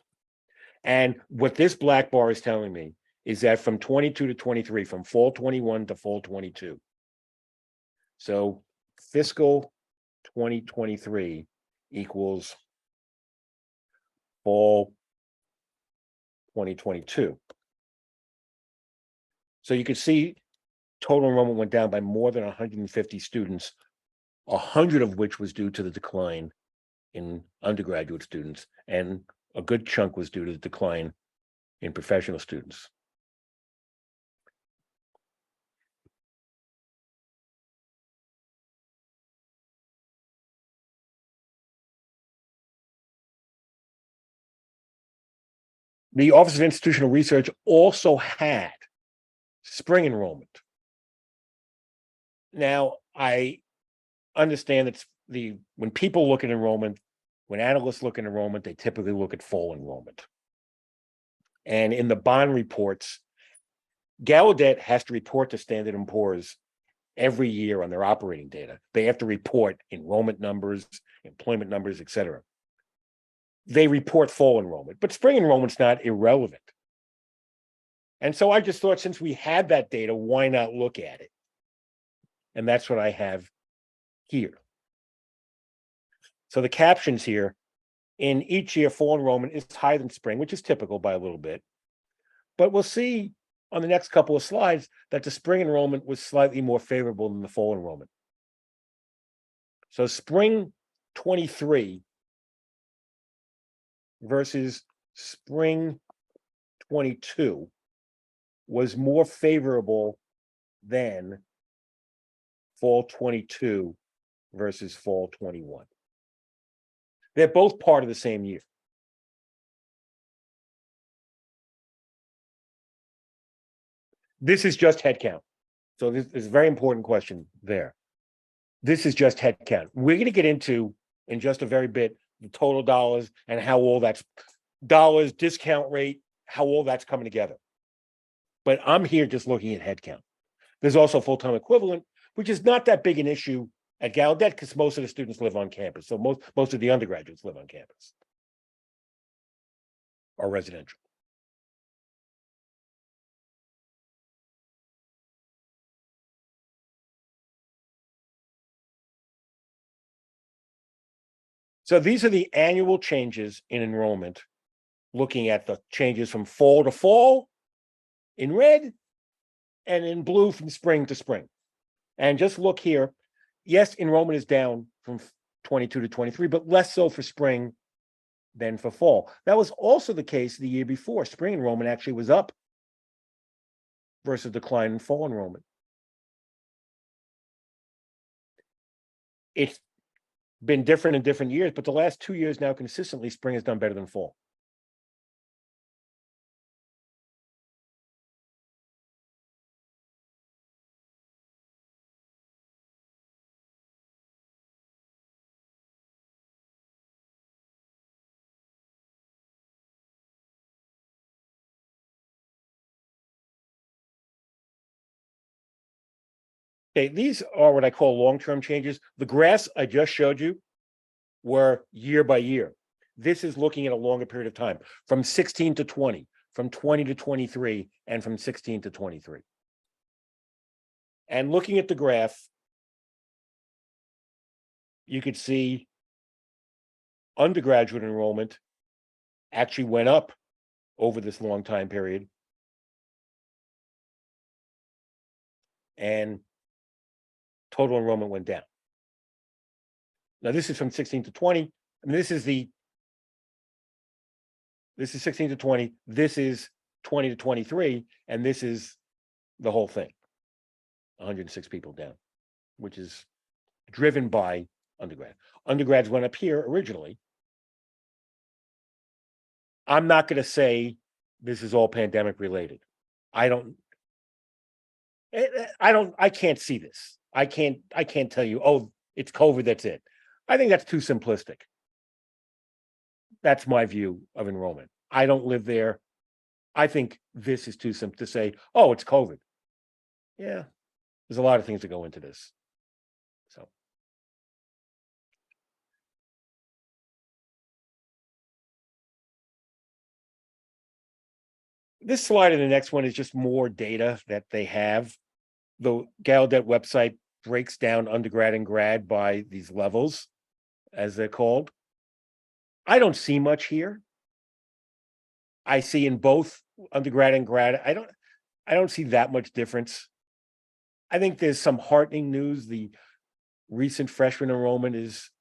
Speaker 2: And what this black bar is telling me is that from 22 to 23, from fall 21 to fall 22. So fiscal 2023 equals fall 2022. So you can see total enrollment went down by more than 150 students, 100 of which was due to the decline in undergraduate students, and a good chunk was due to the decline in professional students. The Office of Institutional Research also had spring enrollment. Now, I understand it's when people look at enrollment, when analysts look at enrollment, they typically look at fall enrollment. And in the bond reports, Gallaudet has to report to Standard & Poor's every year on their operating data. They have to report enrollment numbers, employment numbers, et cetera. They report fall enrollment, but spring enrollment's not irrelevant. And so I just thought, since we had that data, why not look at it? And that's what I have here. So the captions here, in each year, fall enrollment is higher than spring, which is typical by a little bit. But we'll see on the next couple of slides that the spring enrollment was slightly more favorable than the fall enrollment. So spring 23 versus spring 22 was more favorable than fall 22 versus fall 21. They're both part of the same year. This is just headcount. So this is a very important question there. This is just headcount. We're going to get into, in just a very bit, the total dollars and how all that's dollars, discount rate, how all that's coming together. But I'm here just looking at headcount. There's also full-time equivalent, which is not that big an issue at Gallaudet because most of the students live on campus. So most of the undergraduates live on campus or residential. So these are the annual changes in enrollment, looking at the changes from fall to fall in red and in blue from spring to spring. And just look here. Yes, enrollment is down from 22 to 23, but less so for spring than for fall. That was also the case the year before. Spring enrollment actually was up versus decline in fall enrollment. It's been different in different years, but the last 2 years now consistently, spring has done better than fall. Okay, these are what I call long-term changes. The graphs I just showed you were year by year. This is looking at a longer period of time, from 16 to 20, from 20 to 23, and from 16 to 23. And looking at the graph, you could see undergraduate enrollment actually went up over this long time period. And total enrollment went down. Now this is from 16 to 20. I mean, this is 16 to 20. This is 20 to 23. And this is the whole thing. 106 people down, which is driven by undergrad. Undergrads went up here originally. I'm not going to say this is all pandemic related. I can't see this. I can't tell you, oh, it's COVID, that's it. I think that's too simplistic. That's my view of enrollment. I don't live there. I think this is too simple to say, oh, it's COVID. Yeah, there's a lot of things that go into this. So. This slide and the next one is just more data that they have. The Gallaudet website breaks down undergrad and grad by these levels, as they're called. I don't see much here. I see in both undergrad and grad, I don't see that much difference. I think there's some heartening news. The recent freshman enrollment is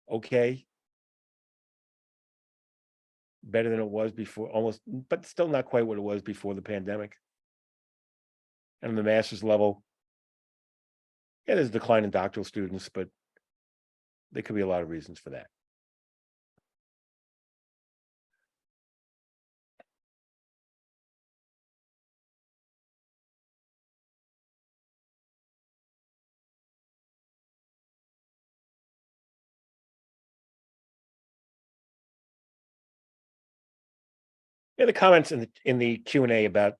Speaker 2: okay. Better than it was before, almost, but still not quite what it was before the pandemic. And on the master's level, yeah, there's a decline in doctoral students, but there could be a lot of reasons for that. Yeah, the comments in the Q&A about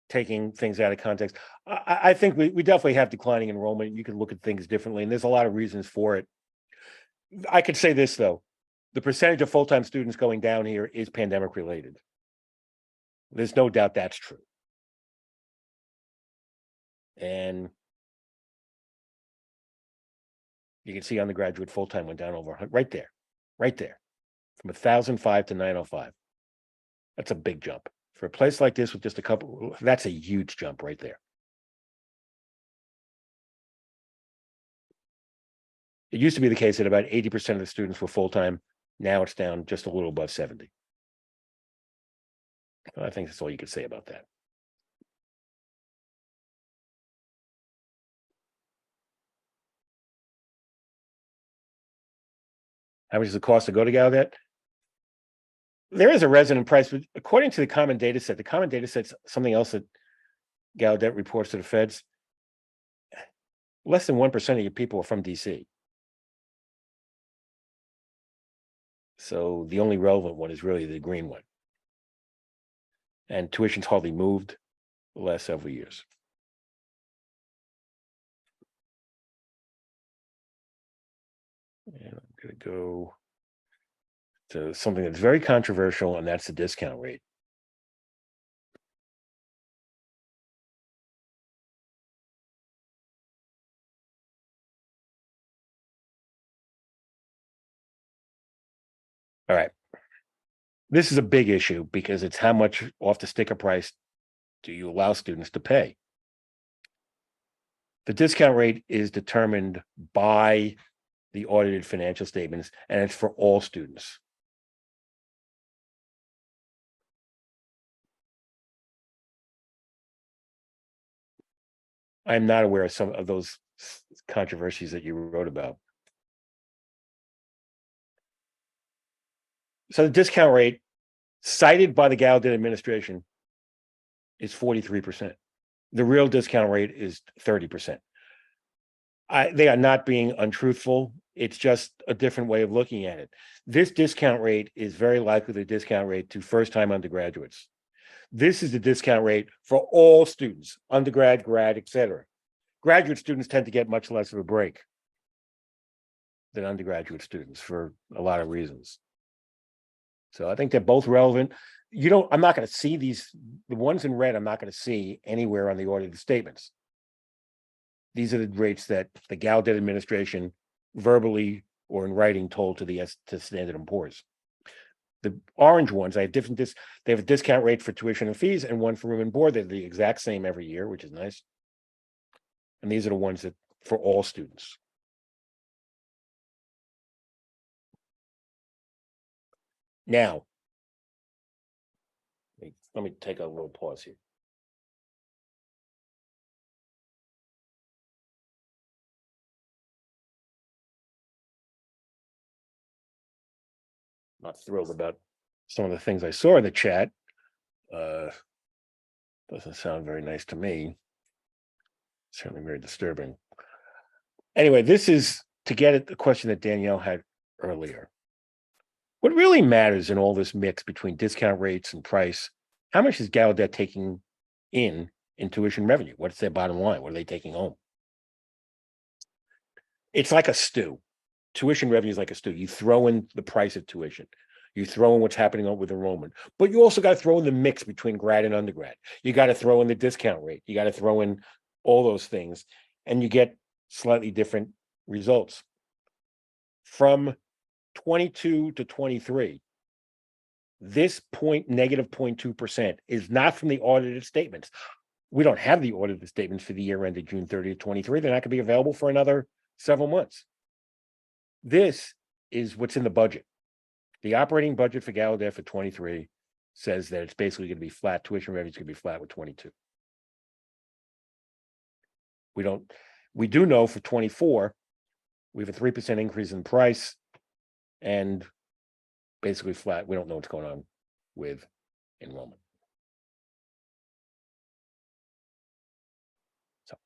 Speaker 2: taking things out of context. I think we definitely have declining enrollment. You can look at things differently, and there's a lot of reasons for it. I could say this, though. The percentage of full-time students going down here is pandemic related. There's no doubt that's true. And you can see undergraduate full-time went down over right there, from 1,005 to 905. That's a big jump. For a place like this with just a couple, that's a huge jump right there. It used to be the case that about 80% of the students were full-time. Now it's down just a little above 70. I think that's all you could say about that. How much does it cost to go to Gallaudet? There is a resident price, but according to the common data set, something else that Gallaudet reports to the feds. Less than 1% of your people are from DC. So the only relevant one is really the green one. And tuition's hardly moved the last several years. And I'm going to go to something that's very controversial, and that's the discount rate. All right. This is a big issue because it's how much off the sticker price do you allow students to pay? The discount rate is determined by the audited financial statements, and it's for all students. I'm not aware of some of those controversies that you wrote about. So the discount rate cited by the Gallaudet administration is 43%. The real discount rate is 30%. They are not being untruthful. It's just a different way of looking at it. This discount rate is very likely the discount rate to first-time undergraduates. This is the discount rate for all students, undergrad, grad, etc. Graduate students tend to get much less of a break than undergraduate students for a lot of reasons. So I think they're both relevant. I'm not going to see the ones in red, I'm not going to see anywhere on the audited statements. These are the rates that the Gallaudet administration verbally or in writing told to Standard & Poor's. The orange ones, they have a discount rate for tuition and fees and one for room and board. They're the exact same every year, which is nice. And these are the ones that for all students. Now, let me take a little pause here. Not thrilled about some of the things I saw in the chat. Doesn't sound very nice to me. Certainly very disturbing. Anyway, this is to get at the question that Danielle had earlier. What really matters in all this mix between discount rates and price, how much is Gallaudet taking in tuition revenue? What's their bottom line? What are they taking home? It's like a stew. Tuition revenue is like a stew. You throw in the price of tuition. You throw in what's happening with enrollment, but you also got to throw in the mix between grad and undergrad. You got to throw in the discount rate. You got to throw in all those things, and you get slightly different results. From 22 to 23, this negative 0.2% is not from the audited statements. We don't have the audited statements for the year ended June 30th, 23. They're not going to be available for another several months. This is what's in the budget. The operating budget for Gallaudet for 23 says that it's basically going to be flat. Tuition revenue is going to be flat with 22. We do know for 24, we have a 3% increase in price and basically flat. We don't know what's going on with enrollment. So.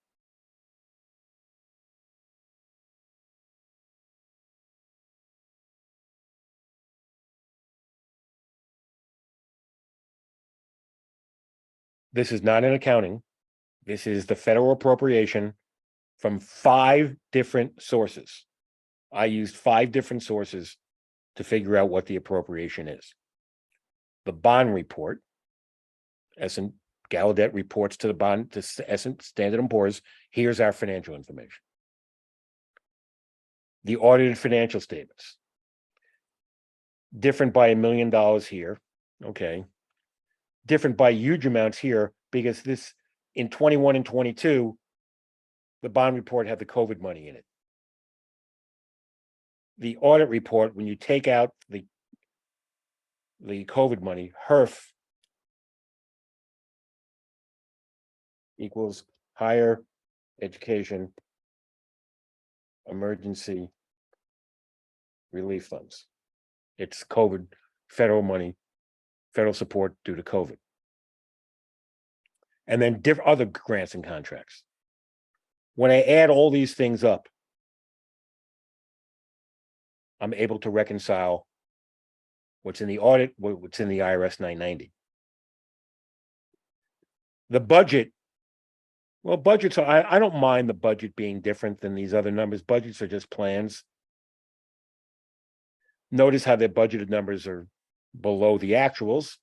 Speaker 2: This is not an accounting. This is the federal appropriation from 5 different sources. I used 5 different sources to figure out what the appropriation is. The bond report, Gallaudet reports to the bond to Standard & Poor's. Here's our financial information. The audited financial statements, different by $1 million here. Okay, different by huge amounts here because this in 21 and 22, the bond report had the COVID money in it. The audit report, when you take out the COVID money, HERF equals higher education emergency relief funds. It's COVID, federal money, federal support due to COVID. And then different other grants and contracts. When I add all these things up, I'm able to reconcile what's in the audit, what's in the IRS 990. The budget, well, budgets are, I don't mind the budget being different than these other numbers. Budgets are just plans. Notice how their budgeted numbers are below the actuals.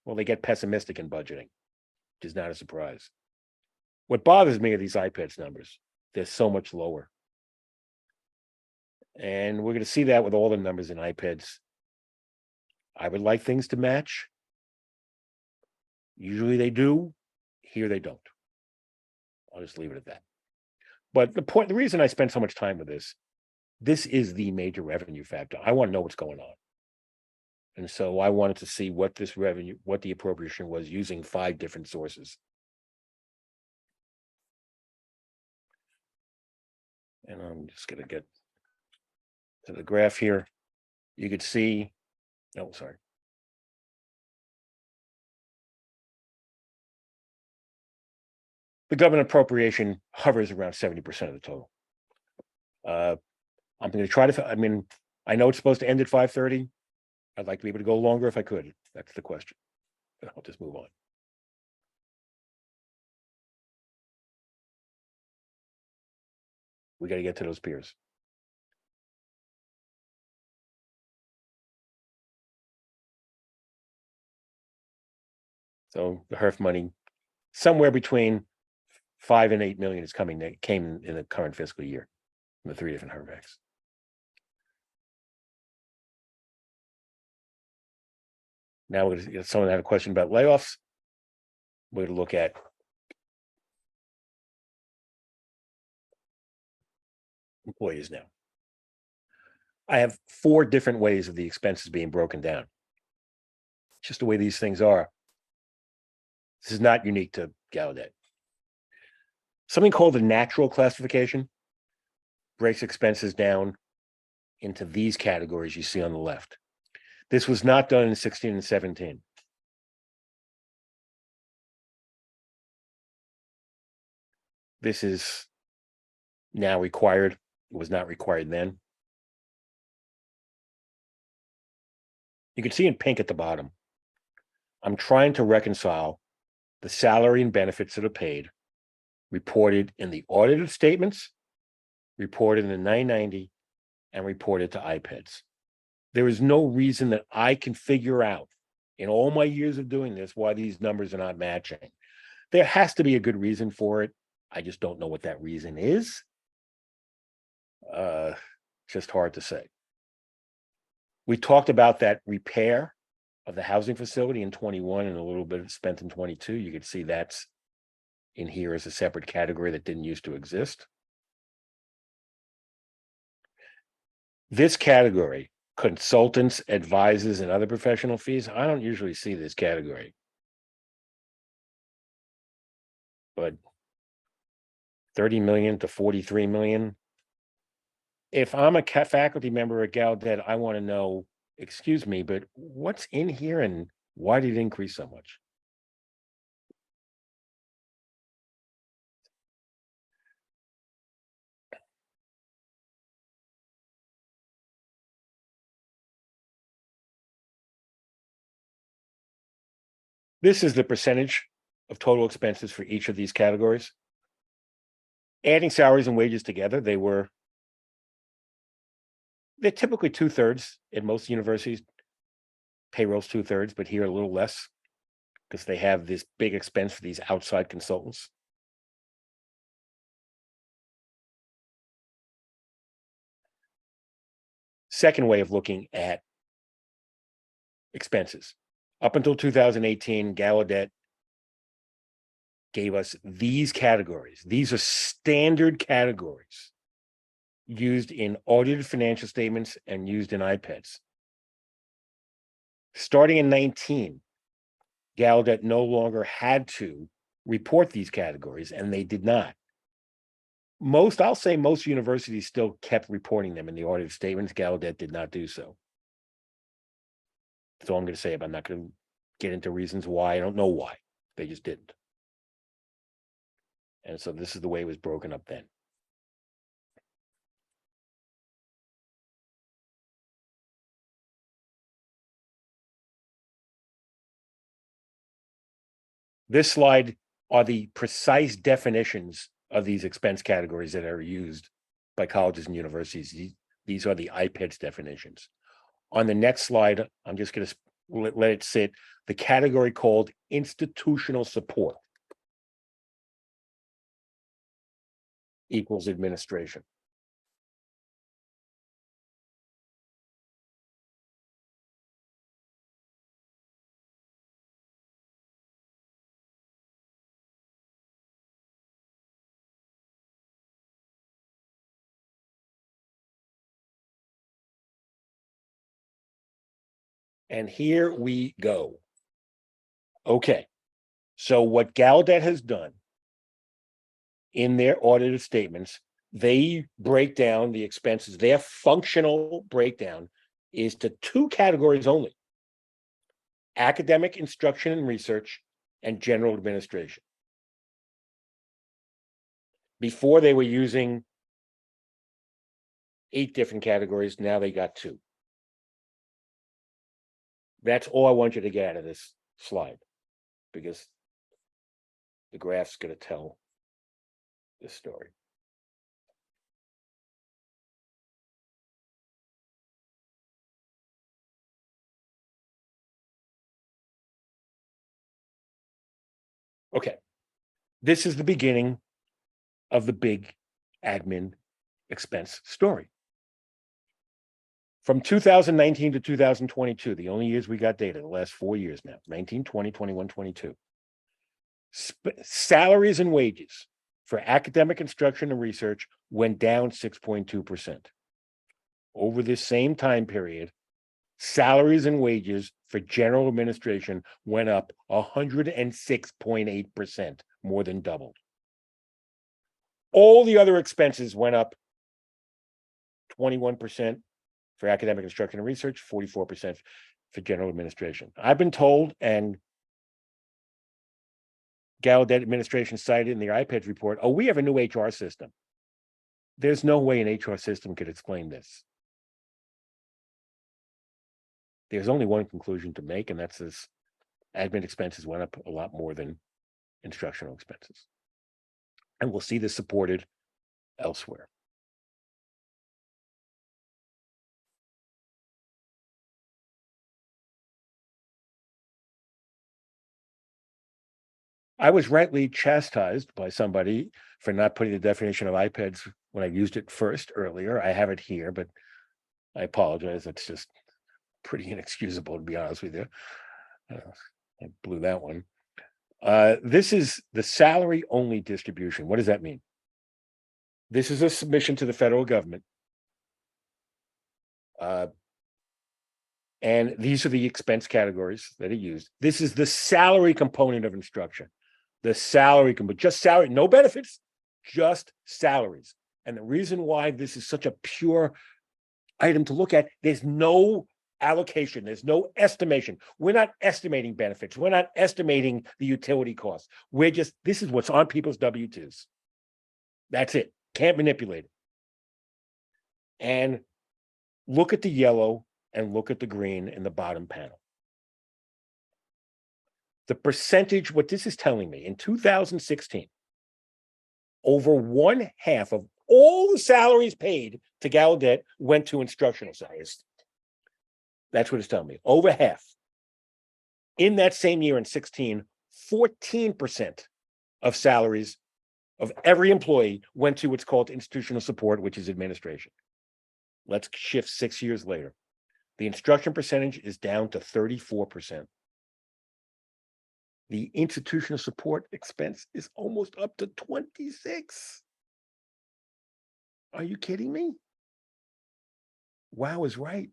Speaker 2: Well, they get pessimistic in budgeting, which is not a surprise. What bothers me are these IPEDS numbers. They're so much lower. And we're going to see that with all the numbers in IPEDS. I would like things to match. Usually they do. Here they don't. I'll just leave it at that. But the reason I spend so much time with this is the major revenue factor. I want to know what's going on. And so I wanted to see what this revenue, what the appropriation was using 5 different sources. And I'm just going to get to the graph here. You could see, oh, sorry. The government appropriation hovers around 70% of the total. I'm going to try to, I mean, I know it's supposed to end at 5:30. I'd like to be able to go longer if I could. That's the question. I'll just move on. We got to get to those peers. So the HERF money, somewhere between 5 and 8 million is came in the current fiscal year from the 3 different HERF acts. Now we're going to get someone had a question about layoffs. We're going to look at employees now. I have 4 different ways of the expenses being broken down. Just the way these things are. This is not unique to Gallaudet. Something called the natural classification breaks expenses down into these categories you see on the left. This was not done in 16 and 17. This is now required. It was not required then. You can see in pink at the bottom. I'm trying to reconcile the salary and benefits that are paid, reported in the audited statements, reported in the 990, and reported to IPEDS. There is no reason that I can figure out in all my years of doing this why these numbers are not matching. There has to be a good reason for it. I just don't know what that reason is. Just hard to say. We talked about that repair of the housing facility in 21 and a little bit spent in 22. You could see that's in here as a separate category that didn't used to exist. This category, consultants, advisors, and other professional fees, I don't usually see this category. But 30 million to 43 million. If I'm a faculty member at Gallaudet, I want to know, excuse me, but what's in here and why did it increase so much? This is the percentage of total expenses for each of these categories. Adding salaries and wages together, they're typically 2/3 at most universities. Payroll's 2/3, but here a little less because they have this big expense for these outside consultants. Second way of looking at expenses. Up until 2018, Gallaudet gave us these categories. These are standard categories used in audited financial statements and used in IPEDS. Starting in 19, Gallaudet no longer had to report these categories, and they did not. I'll say most universities still kept reporting them in the audit statements. Gallaudet did not do so. That's all I'm going to say. I'm not going to get into reasons why. I don't know why. They just didn't. And so this is the way it was broken up then. This slide are the precise definitions of these expense categories that are used by colleges and universities. These are the IPEDS definitions. On the next slide, I'm just going to let it sit. The category called institutional support equals administration. And here we go. Okay, so what Gallaudet has done in their audited statements, they break down the expenses. Their functional breakdown is to two categories only: academic instruction and research and general administration. Before they were using 8 different categories, now they got 2. That's all I want you to get out of this slide, because the graph's going to tell this story. Okay, this is the beginning of the big admin expense story. From 2019 to 2022, the only years we got data, the last 4 years now, 19, 20, 21, 22. Salaries and wages for academic instruction and research went down 6.2%. Over this same time period, salaries and wages for general administration went up 106.8%, more than doubled. All the other expenses went up 21% for academic instruction and research, 44% for general administration. I've been told, and Gallaudet administration cited in their IPEDS report, oh, we have a new HR system. There's no way an HR system could explain this. There's only one conclusion to make, and that's this: admin expenses went up a lot more than instructional expenses. And we'll see this supported elsewhere. I was rightly chastised by somebody for not putting the definition of IPEDS when I used it first earlier. I have it here, but I apologize. It's just pretty inexcusable, to be honest with you. I blew that one. This is the salary only distribution. What does that mean? This is a submission to the federal government. And these are the expense categories that are used. This is the salary component of instruction. The salary component, just salary, no benefits, just salaries. And the reason why this is such a pure item to look at, there's no allocation, there's no estimation. We're not estimating benefits. We're not estimating the utility costs. We're just, this is what's on people's W-2s. That's it. Can't manipulate it. And look at the yellow and look at the green in the bottom panel. The percentage, what this is telling me, in 2016, over 1/2 of all the salaries paid to Gallaudet went to instructional salaries. That's what it's telling me. Over half. In that same year in 16, 14% of salaries of every employee went to what's called institutional support, which is administration. Let's shift 6 years later. The instruction percentage is down to 34%. The institutional support expense is almost up to 26. Are you kidding me? Wow is right.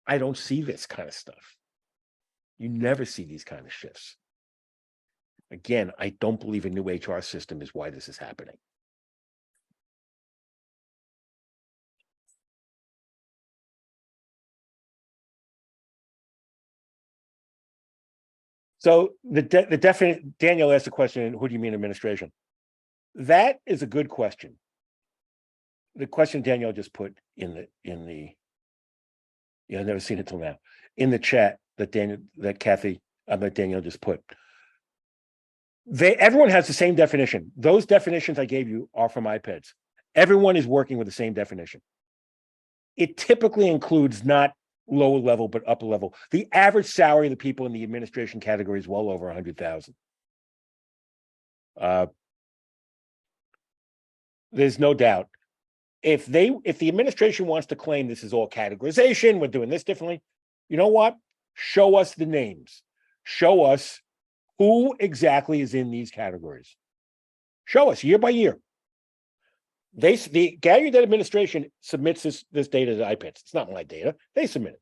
Speaker 2: I don't see this kind of stuff. You never see these kind of shifts. Again, I don't believe a new HR system is why this is happening. So the definite, Daniel asked the question, who do you mean administration? That is a good question. The question Danielle just put in the yeah, I've never seen it till now, in the chat that Danielle just put. Everyone has the same definition. Those definitions I gave you are from iPads. Everyone is working with the same definition. It typically includes not lower level, but upper level. The average salary of the people in the administration category is well over 100,000. There's no doubt. If the administration wants to claim this is all categorization, we're doing this differently, you know what? Show us the names. Show us who exactly is in these categories. Show us year by year. The Gallaudet administration submits this data to iPads. It's not my data. They submit it.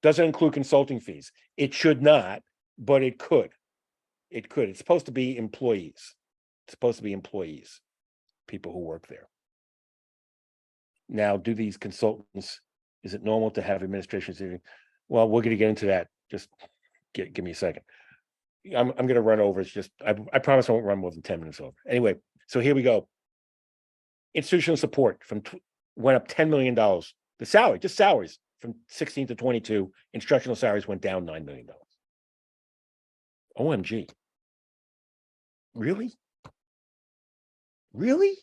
Speaker 2: Doesn't include consulting fees. It should not, but it could. It could. It's supposed to be employees. It's supposed to be employees, people who work there. Now, do these consultants, is it normal to have administrations? Well, we're going to get into that. Just give me a second. I'm going to run over. It's just, I promise I won't run more than 10 minutes over. Anyway, so here we go. Institutional support went up $10 million. The salary, just salaries from 16 to 22. Instructional salaries went down $9 million. OMG. Really? Really?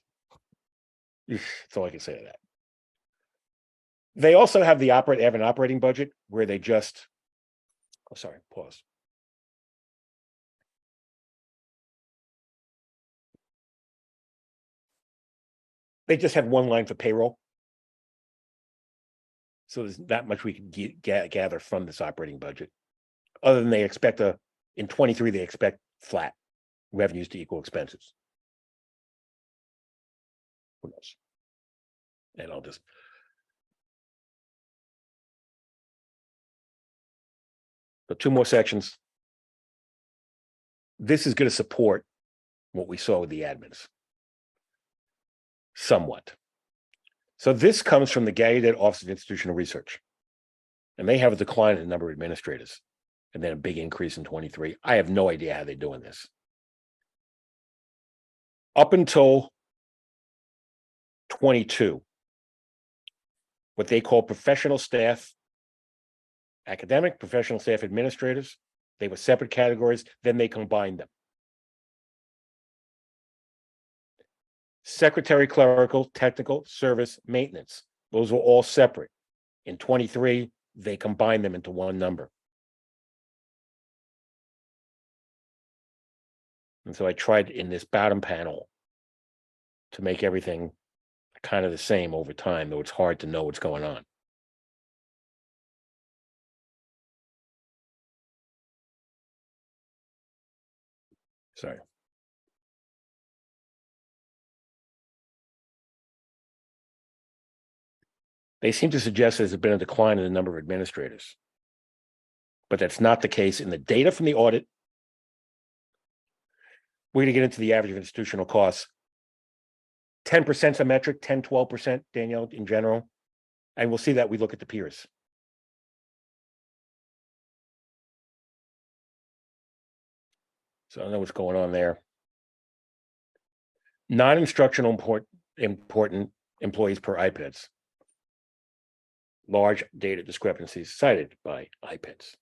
Speaker 2: That's all I can say to that. They also have an operating budget where they just, oh, sorry, pause. They just have one line for payroll. So there's not much we can gather from this operating budget. Other than they expect in 23, they expect flat revenues to equal expenses. Who knows? And I'll just. So 2 more sections. This is going to support what we saw with the admins. Somewhat. So this comes from the Gallaudet Office of Institutional Research. And they have a decline in the number of administrators. And then a big increase in 23. I have no idea how they're doing this. Up until 22, what they call professional staff, academic, professional staff administrators, they were separate categories, then they combined them. Secretary, clerical, technical, service, maintenance. Those were all separate. In 23, they combined them into one number. And so I tried in this bottom panel to make everything kind of the same over time, though it's hard to know what's going on. Sorry. They seem to suggest there's been a decline in the number of administrators. But that's not the case in the data from the audit. We're going to get into the average of institutional costs. 10% is a metric, 10, 12%, Danielle, in general. And we'll see that we look at the peers. So I know what's going on there. Non-instructional important employees per iPads. Large data discrepancies cited by iPads.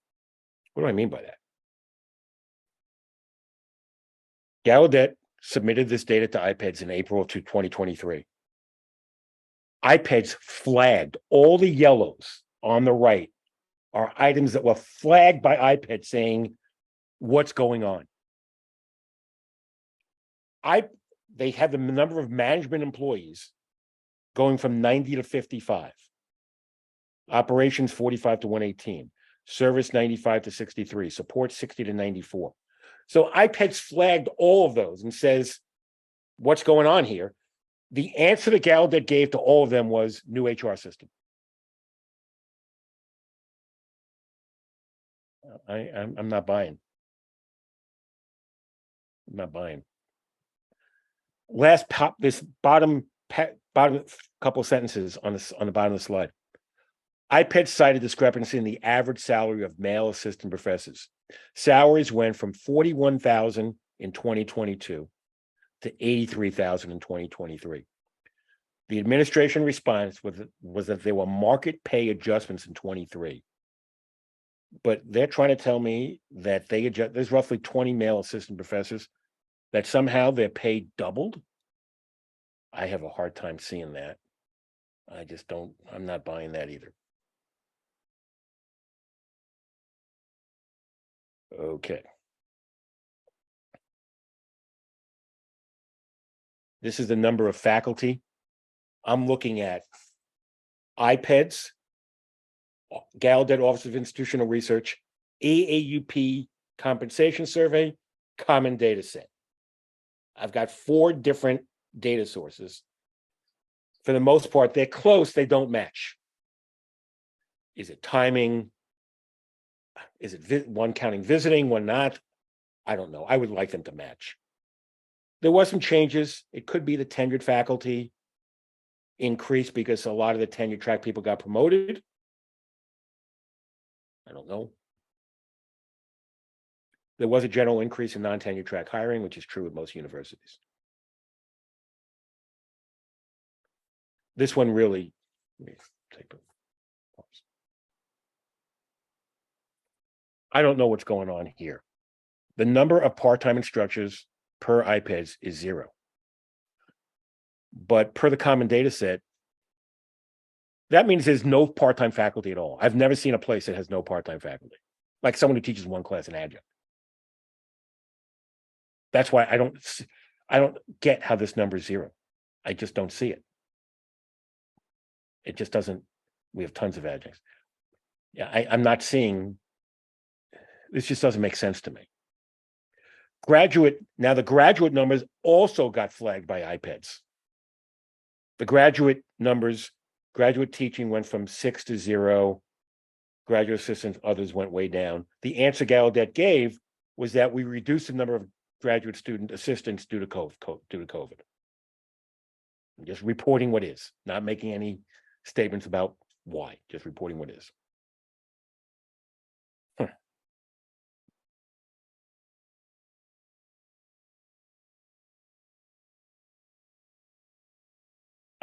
Speaker 2: What do I mean by that? Gallaudet submitted this data to iPads in April of 2023. iPads flagged all the yellows on the right are items that were flagged by iPad saying what's going on. They had the number of management employees going from 90 to 55. Operations 45 to 118. Service 95 to 63. Support 60 to 94. So iPads flagged all of those and says, what's going on here? The answer that Gallaudet gave to all of them was new HR system. I'm not buying. I'm not buying. This bottom couple sentences on the bottom of the slide. iPad cited discrepancy in the average salary of male assistant professors. Salaries went from 41,000 in 2022 to 83,000 in 2023. The administration response was that there were market pay adjustments in 23. But they're trying to tell me that there's roughly 20 male assistant professors, that somehow their pay doubled. I have a hard time seeing that. I'm not buying that either. Okay. This is the number of faculty. I'm looking at iPads, Gallaudet Office of Institutional Research, AAUP compensation survey, common data set. I've got 4 different data sources. For the most part, they're close, they don't match. Is it timing? Is it one counting visiting, one not? I don't know. I would like them to match. There was some changes. It could be the tenured faculty increased because a lot of the tenure track people got promoted. I don't know. There was a general increase in non-tenure track hiring, which is true at most universities. This one really, let me take a pause. I don't know what's going on here. The number of part-time instructors per iPads is 0. But per the common data set, that means there's no part-time faculty at all. I've never seen a place that has no part-time faculty, like someone who teaches one class in adjunct. That's why I don't get how this number is 0. I just don't see it. It just doesn't. We have tons of adjuncts. Yeah, I'm not seeing. This just doesn't make sense to me. Now the graduate numbers also got flagged by iPads. The graduate numbers, graduate teaching went from 6 to 0. Graduate assistants, others went way down. The answer Gallaudet gave was that we reduced the number of graduate student assistants due to COVID. I'm just reporting what is, not making any statements about why, just reporting what is.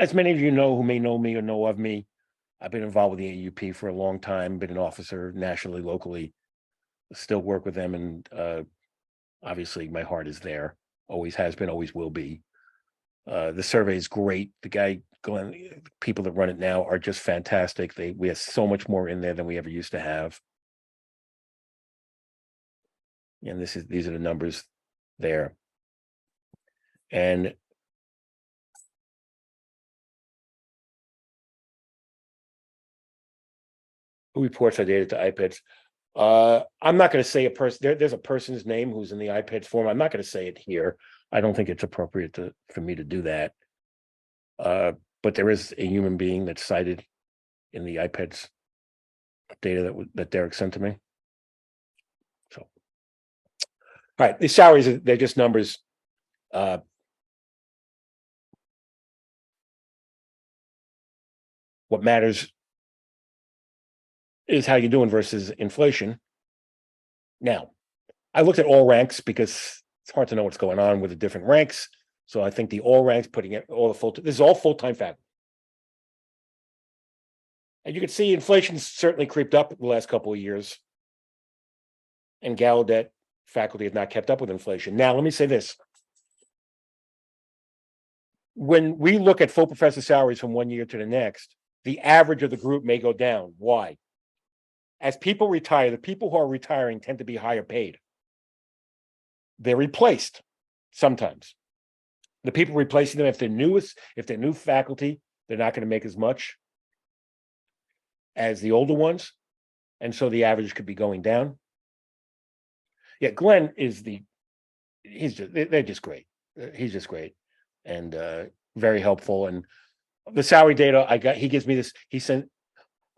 Speaker 2: As many of you know who may know me or know of me, I've been involved with the AAUP for a long time, been an officer nationally, locally, still work with them, and obviously my heart is there, always has been, always will be. The survey is great. The guy, Glenn, people that run it now are just fantastic. We have so much more in there than we ever used to have. And these are the numbers there. And who reports our data to iPads? I'm not going to say a person. There's a person's name who's in the iPads form. I'm not going to say it here. I don't think it's appropriate for me to do that. But there is a human being that's cited in the iPads data that Derek sent to me. So, all right, these salaries, they're just numbers. What matters is how you're doing versus inflation. Now, I looked at all ranks because it's hard to know what's going on with the different ranks. So I think the all ranks, putting it all the this is all full-time faculty. And you can see inflation's certainly creeped up the last couple of years. And Gallaudet faculty have not kept up with inflation. Now, let me say this. When we look at full professor salaries from one year to the next, the average of the group may go down. Why? As people retire, the people who are retiring tend to be higher paid. They're replaced sometimes. The people replacing them, if they're new faculty, they're not going to make as much as the older ones. And so the average could be going down. Yeah, Glenn they're just great. He's just great and very helpful. And the salary data I got, he gives me this, he sent,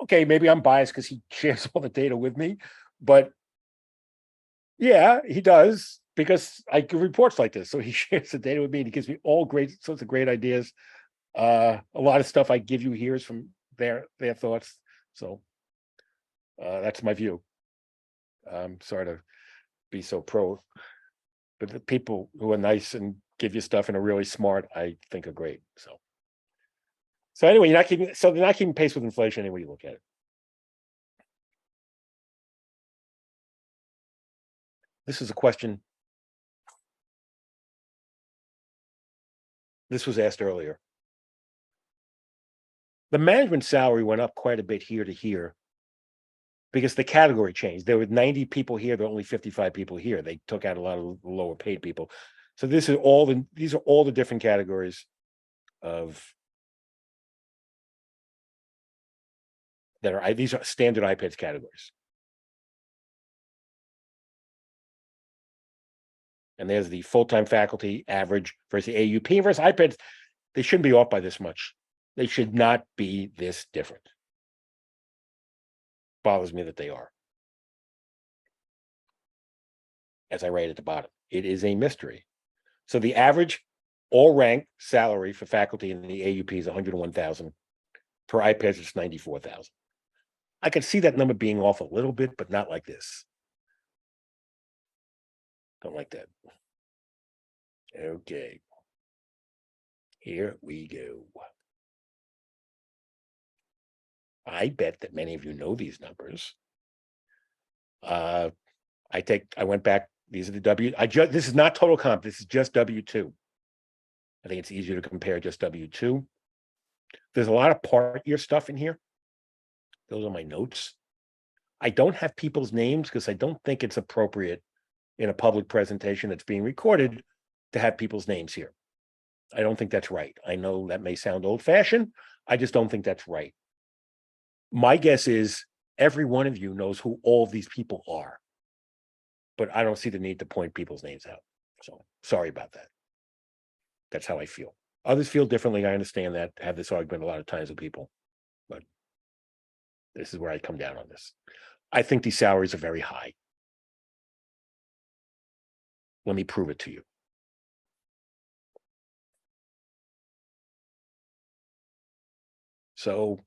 Speaker 2: okay, maybe I'm biased because he shares all the data with me, but yeah, he does because I give reports like this. So he shares the data with me and he gives me all sorts of great ideas. A lot of stuff I give you here is from their thoughts. So that's my view. Sorry to be so pro. But the people who are nice and give you stuff and are really smart, I think are great. So anyway, they're not keeping pace with inflation any way you look at it. This is a question. This was asked earlier. The management salary went up quite a bit here to here because the category changed. There were 90 people here, there were only 55 people here. They took out a lot of lower paid people. So these are all the different categories these are standard IPEDS categories. And there's the full-time faculty average versus the AUP versus IPEDS. They shouldn't be off by this much. They should not be this different. Bothers me that they are. As I write at the bottom, it is a mystery. So the average all rank salary for faculty in the AUP is 101,000. Per IPEDS, it's 94,000. I can see that number being off a little bit, but not like this. Don't like that. Okay. Here we go. I bet that many of you know these numbers. I went back. These are the this is not total comp. This is just W2. I think it's easier to compare just W2. There's a lot of part year stuff in here. Those are my notes. I don't have people's names because I don't think it's appropriate in a public presentation that's being recorded to have people's names here. I don't think that's right. I know that may sound old-fashioned. I just don't think that's right. My guess is every one of you knows who all of these people are, but I don't see the need to point people's names out. So sorry about that. That's how I feel. Others feel differently. I understand that. I have this argument a lot of times with people, but this is where I come down on this. I think these salaries are very high. Let me prove it to you. So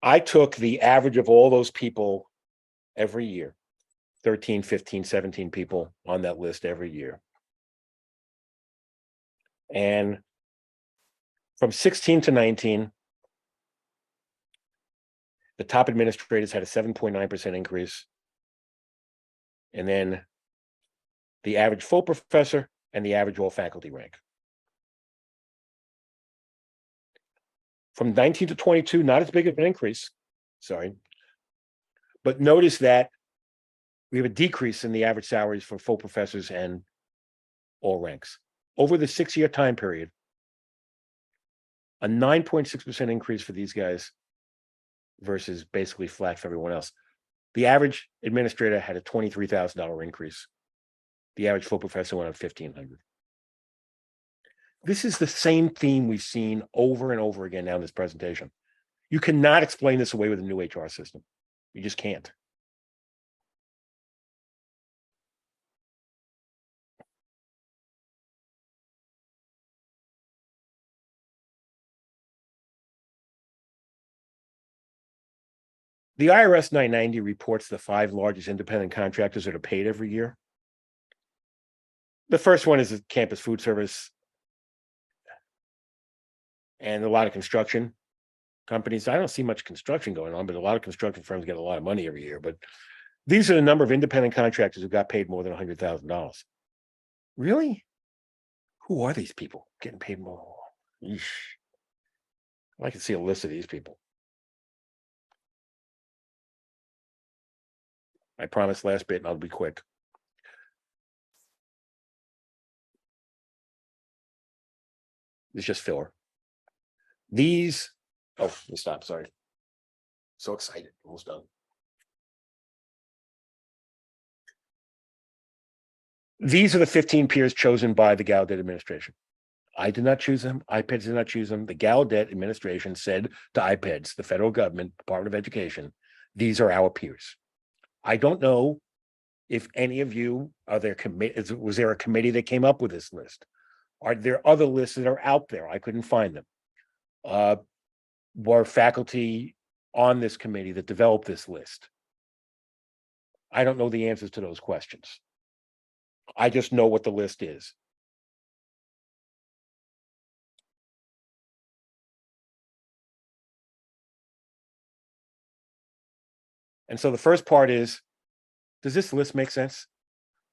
Speaker 2: I took the average of all those people every year, 13, 15, 17 people on that list every year. And from 16 to 19, the top administrators had a 7.9% increase. And then the average full professor and the average all faculty rank. From 19 to 22, not as big of an increase, sorry. But notice that we have a decrease in the average salaries for full professors and all ranks. Over the 6-year time period, a 9.6% increase for these guys versus basically flat for everyone else. The average administrator had a $23,000 increase. The average full professor went up $1,500. This is the same theme we've seen over and over again now in this presentation. You cannot explain this away with a new HR system. You just can't. The IRS 990 reports the 5 largest independent contractors that are paid every year. The first one is the campus food service and a lot of construction companies. I don't see much construction going on, but a lot of construction firms get a lot of money every year. But these are the number of independent contractors who got paid more than $100,000. Really? Who are these people getting paid more? Eesh. I can see a list of these people. I promise last bit and I'll be quick. It's just filler. These, let me stop, sorry. So excited, almost done. These are the 15 peers chosen by the Gallaudet administration. I did not choose them. IPEDS did not choose them. The Gallaudet administration said to IPEDS, the federal government, Department of Education, these are our peers. I don't know if any of you are there. Was there a committee that came up with this list? Are there other lists that are out there? I couldn't find them. Were faculty on this committee that developed this list? I don't know the answers to those questions. I just know what the list is. And so the first part is, does this list make sense?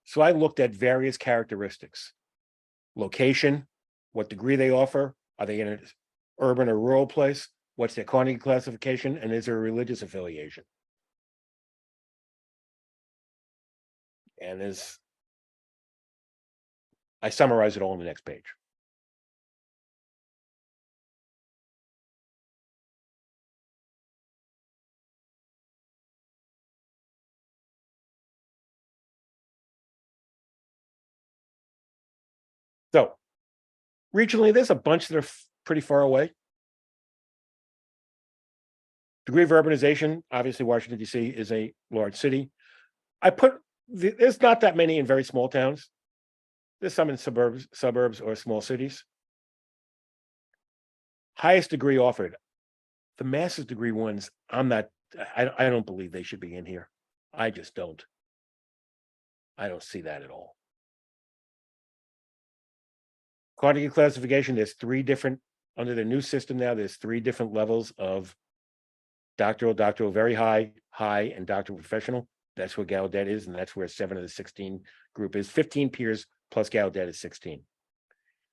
Speaker 2: So I looked at various characteristics: location, what degree they offer, are they in an urban or rural place, what's their Carnegie classification, and is there a religious affiliation? And I summarize it all on the next page. So regionally, there's a bunch that are pretty far away. Degree of urbanization, obviously Washington, D.C. is a large city. There's not that many in very small towns. There's some in suburbs or small cities. Highest degree offered. The master's degree ones, I don't believe they should be in here. I just don't. I don't see that at all. Carnegie classification, there's under the new system now, there's 3 different levels of doctoral, very high, and doctoral professional. That's where Gallaudet is, and that's where 7 of the 16 group is. 15 peers plus Gallaudet is 16.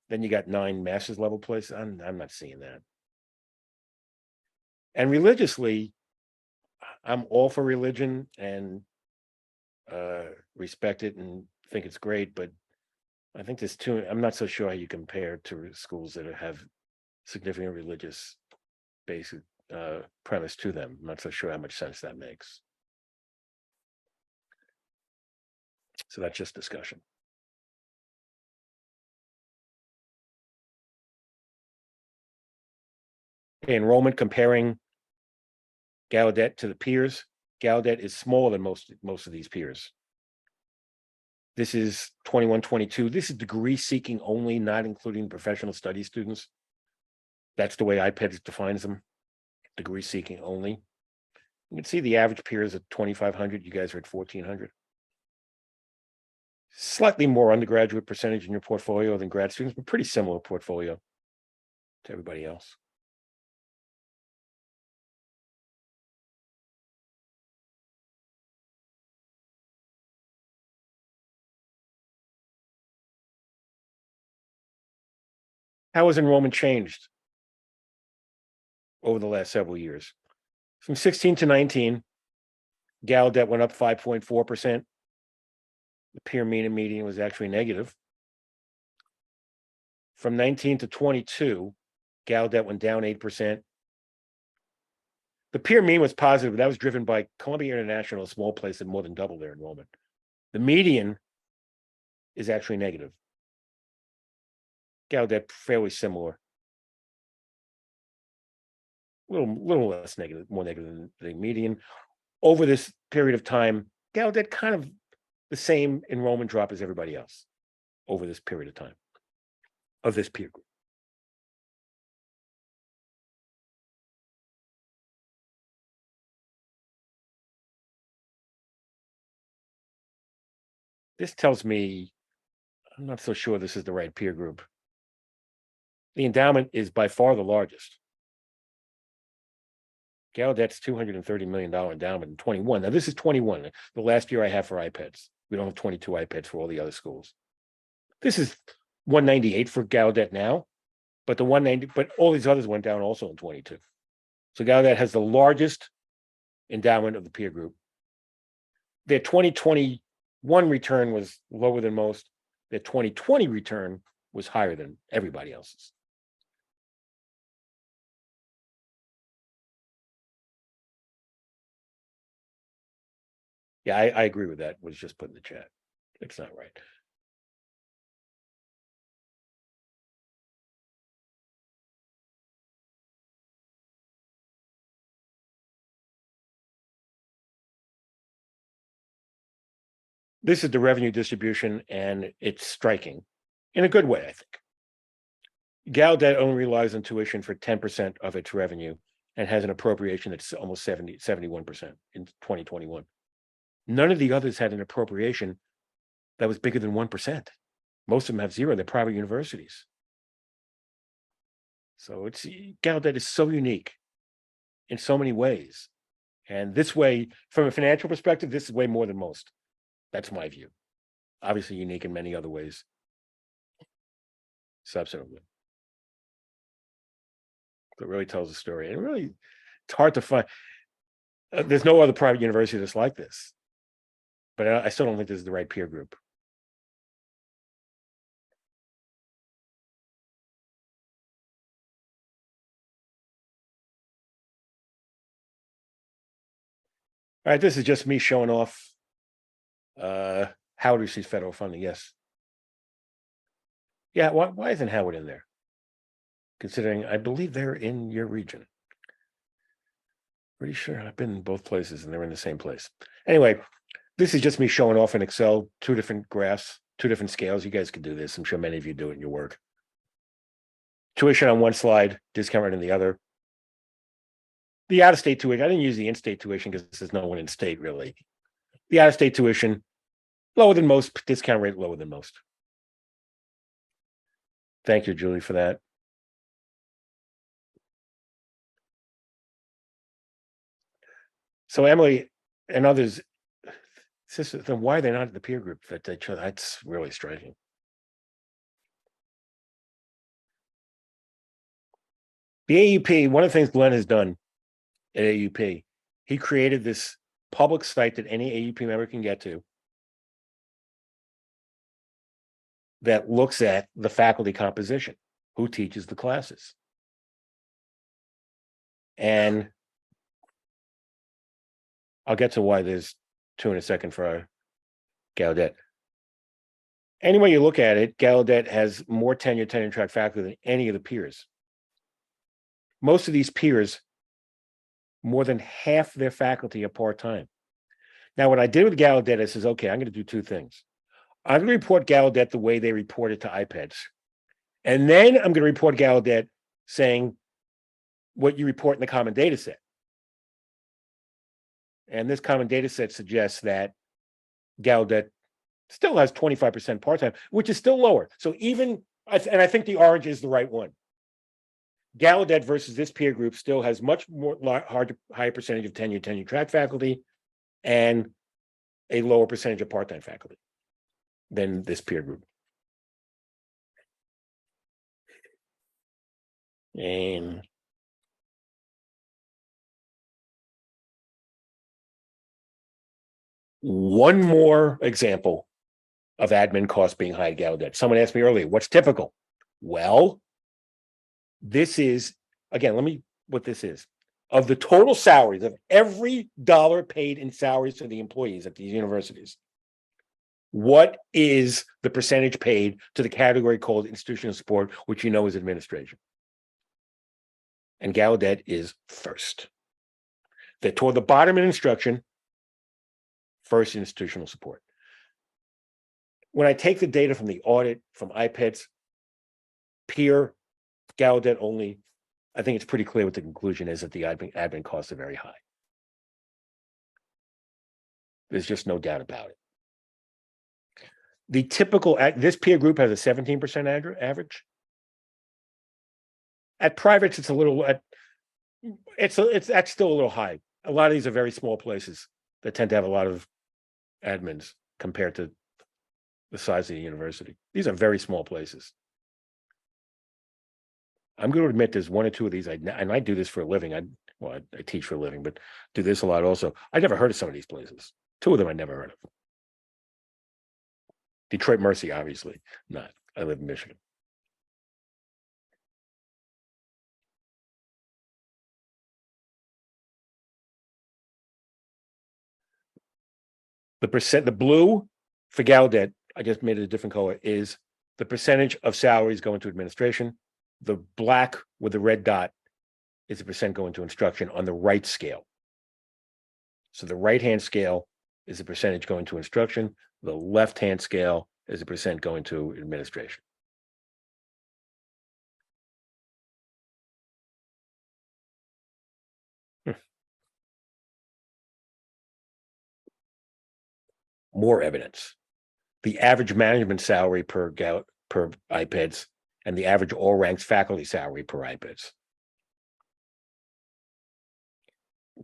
Speaker 2: Then you got 9 master's level places. I'm not seeing that. And religiously, I'm all for religion and respect it and think it's great, but I think I'm not so sure how you compare to schools that have significant religious basic premise to them. I'm not so sure how much sense that makes. So that's just discussion. Okay, enrollment comparing Gallaudet to the peers. Gallaudet is smaller than most of these peers. This is 21-22. This is degree seeking only, not including professional studies students. That's the way IPEDS defines them. Degree seeking only. You can see the average peer is at 2,500. You guys are at 1,400. Slightly more undergraduate percentage in your portfolio than grad students, but pretty similar portfolio to everybody else. How has enrollment changed over the last several years? From 16 to 19, Gallaudet went up 5.4%. The peer mean and median was actually negative. From 19 to 22, Gallaudet went down 8%. The peer mean was positive, but that was driven by Columbia International, a small place that more than doubled their enrollment. The median is actually negative. Gallaudet fairly similar. A little less negative, more negative than the median. Over this period of time, Gallaudet kind of the same enrollment drop as everybody else over this period of time of this peer group. This tells me I'm not so sure this is the right peer group. The endowment is by far the largest. Gallaudet's $230 million endowment in 21. Now, this is 21, the last year I have for IPEDS. We don't have 22 IPEDS for all the other schools. This is 198 for Gallaudet now, but all these others went down also in 22. So Gallaudet has the largest endowment of the peer group. Their 2021 return was lower than most. Their 2020 return was higher than everybody else's. Yeah, I agree with that. Was just put in the chat. It's not right. This is the revenue distribution, and it's striking in a good way, I think. Gallaudet only relies on tuition for 10% of its revenue and has an appropriation that's almost 71% in 2021. None of the others had an appropriation that was bigger than 1%. Most of them have zero. They're private universities. So Gallaudet is so unique in so many ways. And this way, from a financial perspective, this is way more than most. That's my view. Obviously unique in many other ways. Substantively. It really tells a story. And really, it's hard to find. There's no other private university that's like this. But I still don't think this is the right peer group. All right, this is just me showing off Howard receives federal funding. Yes. Yeah, why isn't Howard in there? Considering I believe they're in your region. Pretty sure I've been in both places and they're in the same place. Anyway, this is just me showing off in Excel, 2 different graphs, 2 different scales. You guys can do this. I'm sure many of you do it in your work. Tuition on one slide, discount rate on the other. The out-of-state tuition, I didn't use the in-state tuition because there's no one in state really. The out-of-state tuition, lower than most, discount rate lower than most. Thank you, Julie, for that. So Emily and others, then why are they not in the peer group? That's really striking. The AUP, one of the things Glenn has done at AUP, he created this public site that any AUP member can get to that looks at the faculty composition, who teaches the classes. And I'll get to why there's 2 in a second for our Gallaudet. Any way you look at it, Gallaudet has more tenure track faculty than any of the peers. Most of these peers, more than half their faculty are part-time. Now, what I did with Gallaudet, I says, okay, I'm going to do 2 things. I'm going to report Gallaudet the way they report it to iPads. And then I'm going to report Gallaudet saying what you report in the common data set. And this common data set suggests that Gallaudet still has 25% part-time, which is still lower. So even, and I think the orange is the right one. Gallaudet versus this peer group still has much more higher percentage of tenure track faculty and a lower percentage of part-time faculty than this peer group. And one more example of admin costs being high at Gallaudet. Someone asked me earlier, what's typical? Well, this is, again, what this is. Of the total salaries of every dollar paid in salaries to the employees at these universities, what is the percentage paid to the category called institutional support, which you know is administration? And Gallaudet is first. They're toward the bottom in instruction, first institutional support. When I take the data from the audit, from iPads, peer, Gallaudet only, I think it's pretty clear what the conclusion is that the admin costs are very high. There's just no doubt about it. The typical, this peer group has a 17% average. At privates, it's a little, that's still a little high. A lot of these are very small places that tend to have a lot of admins compared to the size of the university. These are very small places. I'm going to admit there's 1 or 2 of these, and I do this for a living. I teach for a living, but do this a lot also. I never heard of some of these places. 2 of them I never heard of. Detroit Mercy, obviously not. I live in Michigan. The blue for Gallaudet, I just made it a different color, is the percentage of salaries going to administration. The black with the red dot is the percent going to instruction on the right scale. So the right-hand scale is the percentage going to instruction. The left-hand scale is the percent going to administration. more evidence. The average management salary per IPEDS and the average all ranks faculty salary per IPEDS.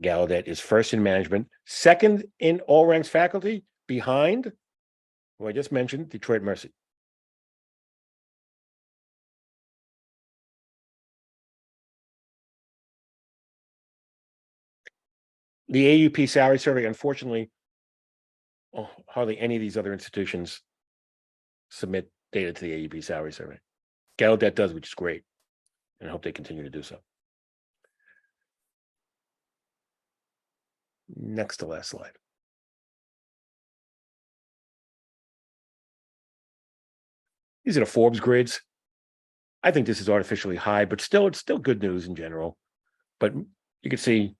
Speaker 2: Gallaudet is first in management, second in all ranks faculty, behind, who I just mentioned, Detroit Mercy. The AAUP salary survey, unfortunately, hardly any of these other institutions submit data to the AAUP salary survey. Gallaudet does, which is great, and I hope they continue to do so. Next to last slide. These are the Forbes grids. I think this is artificially high, but still, it's still good news in general. But you can see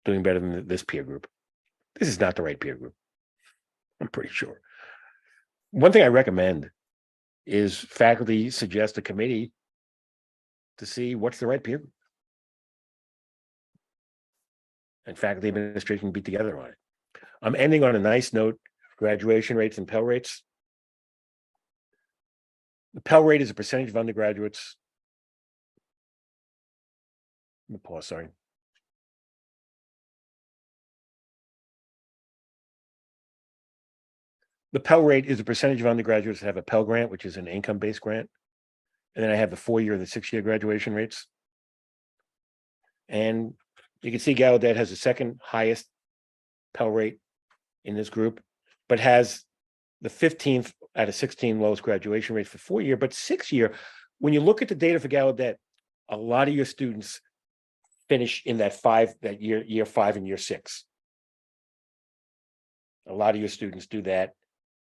Speaker 2: doing better than this peer group. This is not the right peer group, I'm pretty sure. One thing I recommend is faculty suggest a committee to see what's the right peer group. And faculty administration can be together on it. I'm ending on a nice note, graduation rates and Pell rates. The Pell rate is a percentage of undergraduates. Let me pause, sorry. The Pell rate is a percentage of undergraduates that have a Pell grant, which is an income-based grant. And then I have the 4-year and the 6-year graduation rates. And you can see Gallaudet has the second highest Pell rate in this group, but has the 15th out of 16 lowest graduation rates for 4-year, but 6-year, when you look at the data for Gallaudet, a lot of your students finish in that year 5 and year 6. A lot of your students do that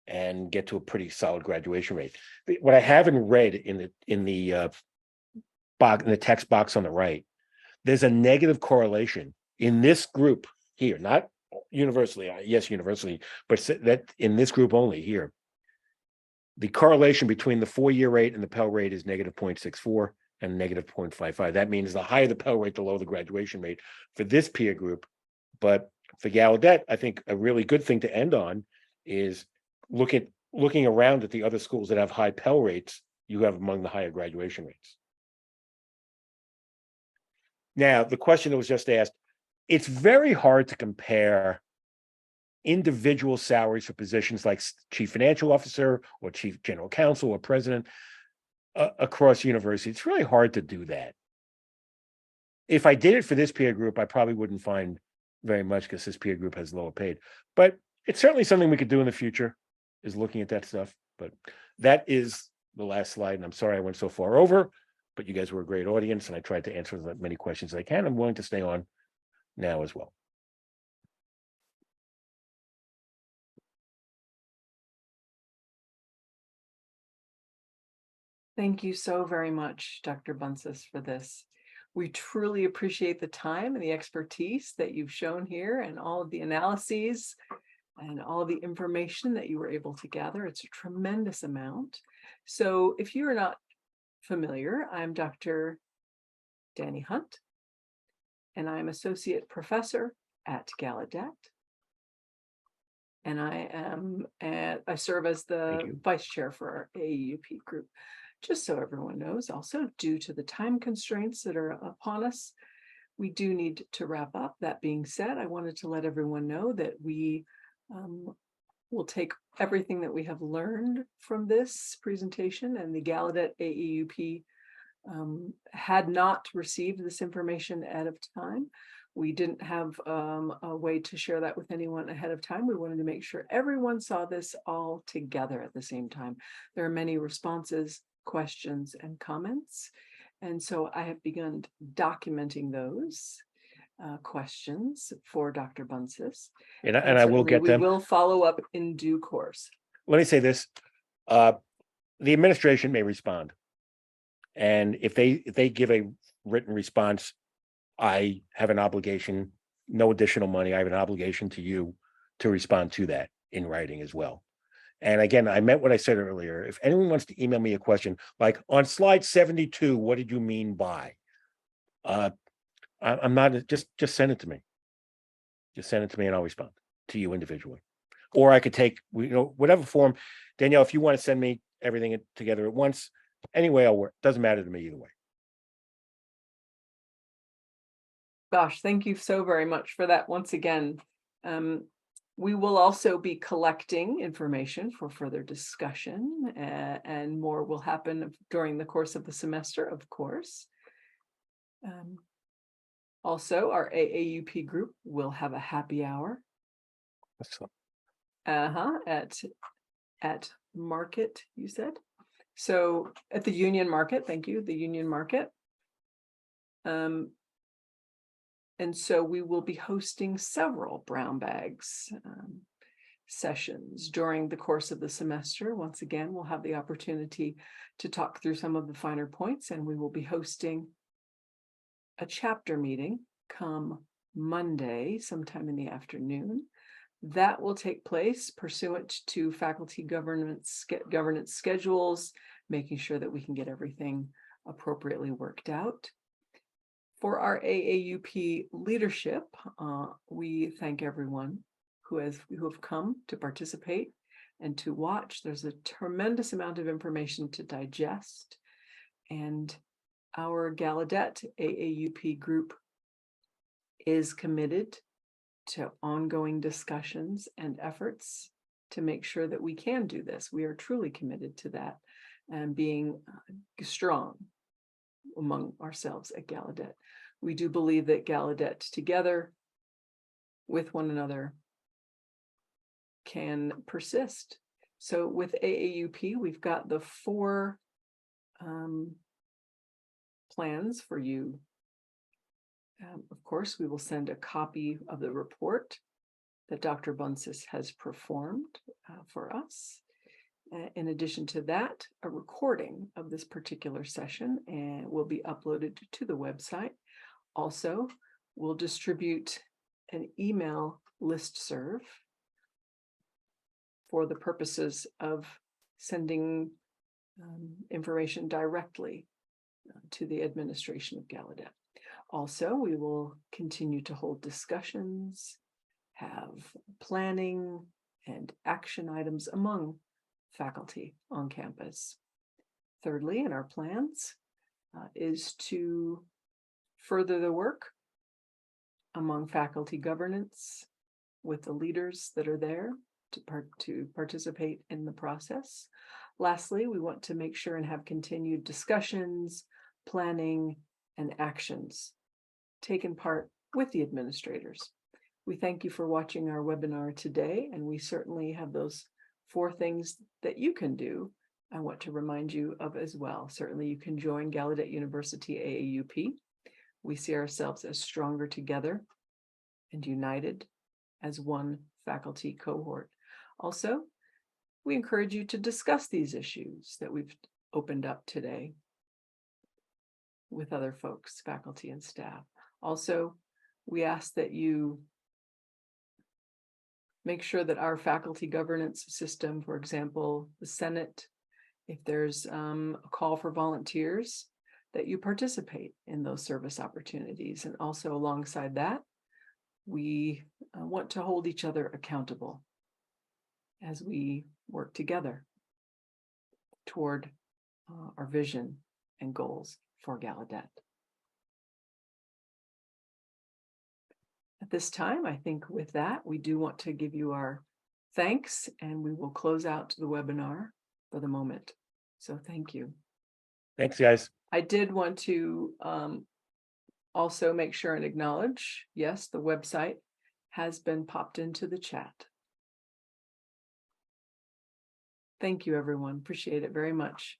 Speaker 2: and get to a pretty solid graduation rate. What I haven't read in the text box on the right, there's a negative correlation in this group here, not universally, yes, universally, but that in this group only here. The correlation between the 4-year rate and the Pell rate is negative 0.64 and negative 0.55. That means the higher the Pell rate, the lower the graduation rate for this peer group. But for Gallaudet, I think a really good thing to end on is looking around at the other schools that have high Pell rates, you have among the higher graduation rates. Now, the question that was just asked, it's very hard to compare individual salaries for positions like chief financial officer or chief general counsel or president across universities. It's really hard to do that. If I did it for this peer group, I probably wouldn't find very much because this peer group has lower paid. But it's certainly something we could do in the future, is looking at that stuff. But that is the last slide. And I'm sorry I went so far over, but you guys were a great audience and I tried to answer as many questions as I can. I'm willing to stay on now as well.
Speaker 3: Thank you so very much, Dr. Bunsis, for this. We truly appreciate the time and the expertise that you've shown here and all of the analyses and all of the information that you were able to gather. It's a tremendous amount. So if you are not familiar, I'm Dr. Danny Hunt, and I'm Associate Professor at Gallaudet. And I serve as the Vice Chair for our AAUP group. Just so everyone knows, also due to the time constraints that are upon us, we do need to wrap up. That being said, I wanted to let everyone know that we will take everything that we have learned from this presentation, and the Gallaudet AAUP had not received this information ahead of time. We didn't have a way to share that with anyone ahead of time. We wanted to make sure everyone saw this all together at the same time. There are many responses, questions, and comments. And so I have begun documenting those questions for Dr. Bunsis.
Speaker 2: And I will get them.
Speaker 3: We will follow up in due course.
Speaker 2: Let me say this. The administration may respond. And if they give a written response, I have an obligation, no additional money. I have an obligation to you to respond to that in writing as well. And again, I meant what I said earlier. If anyone wants to email me a question, like on slide 72, what did you mean by? I'm not, just send it to me. Just send it to me and I'll respond to you individually. or I could take, whatever form. Danielle, if you want to send me everything together at once, anyway, I'll work. Doesn't matter to me either way.
Speaker 3: Gosh, thank you so very much for that once again. We will also be collecting information for further discussion, and more will happen during the course of the semester, of course. Also, our AAUP group will have a happy hour. At Market, you said? So at the Union Market, thank you, the Union Market. And so we will be hosting several brown bags sessions during the course of the semester. Once again, we'll have the opportunity to talk through some of the finer points, and we will be hosting a chapter meeting come Monday, sometime in the afternoon. That will take place pursuant to faculty governance schedules, making sure that we can get everything appropriately worked out. For our AAUP leadership, we thank everyone who have come to participate and to watch. There's a tremendous amount of information to digest, and our Gallaudet AAUP group is committed to ongoing discussions and efforts to make sure that we can do this. We are truly committed to that and being strong among ourselves at Gallaudet. We do believe that Gallaudet together with one another can persist. So with AAUP, we've got the 4 plans for you. Of course, we will send a copy of the report that Dr. Bunsis has performed for us. In addition to that, a recording of this particular session will be uploaded to the website. Also, we'll distribute an email listserv for the purposes of sending information directly to the administration of Gallaudet. Also, we will continue to hold discussions, have planning and action items among faculty on campus. Thirdly, in our plans is to further the work among faculty governance with the leaders that are there to participate in the process. Lastly, we want to make sure and have continued discussions, planning, and actions taken part with the administrators. We thank you for watching our webinar today, and we certainly have those 4 things that you can do. I want to remind you of as well. Certainly you can join Gallaudet University AAUP. We see ourselves as stronger together and united as one faculty cohort. Also, we encourage you to discuss these issues that we've opened up today with other folks, faculty and staff. Also, we ask that you make sure that our faculty governance system, for example, the Senate, if there's a call for volunteers, that you participate in those service opportunities. And also alongside that, we want to hold each other accountable as we work together toward our vision and goals for Gallaudet. At this time, I think with that, we do want to give you our thanks, and we will close out the webinar for the moment. So thank you.
Speaker 2: Thanks, guys.
Speaker 3: I did want to also make sure and acknowledge, yes, the website has been popped into the chat. Thank you, everyone. Appreciate it very much.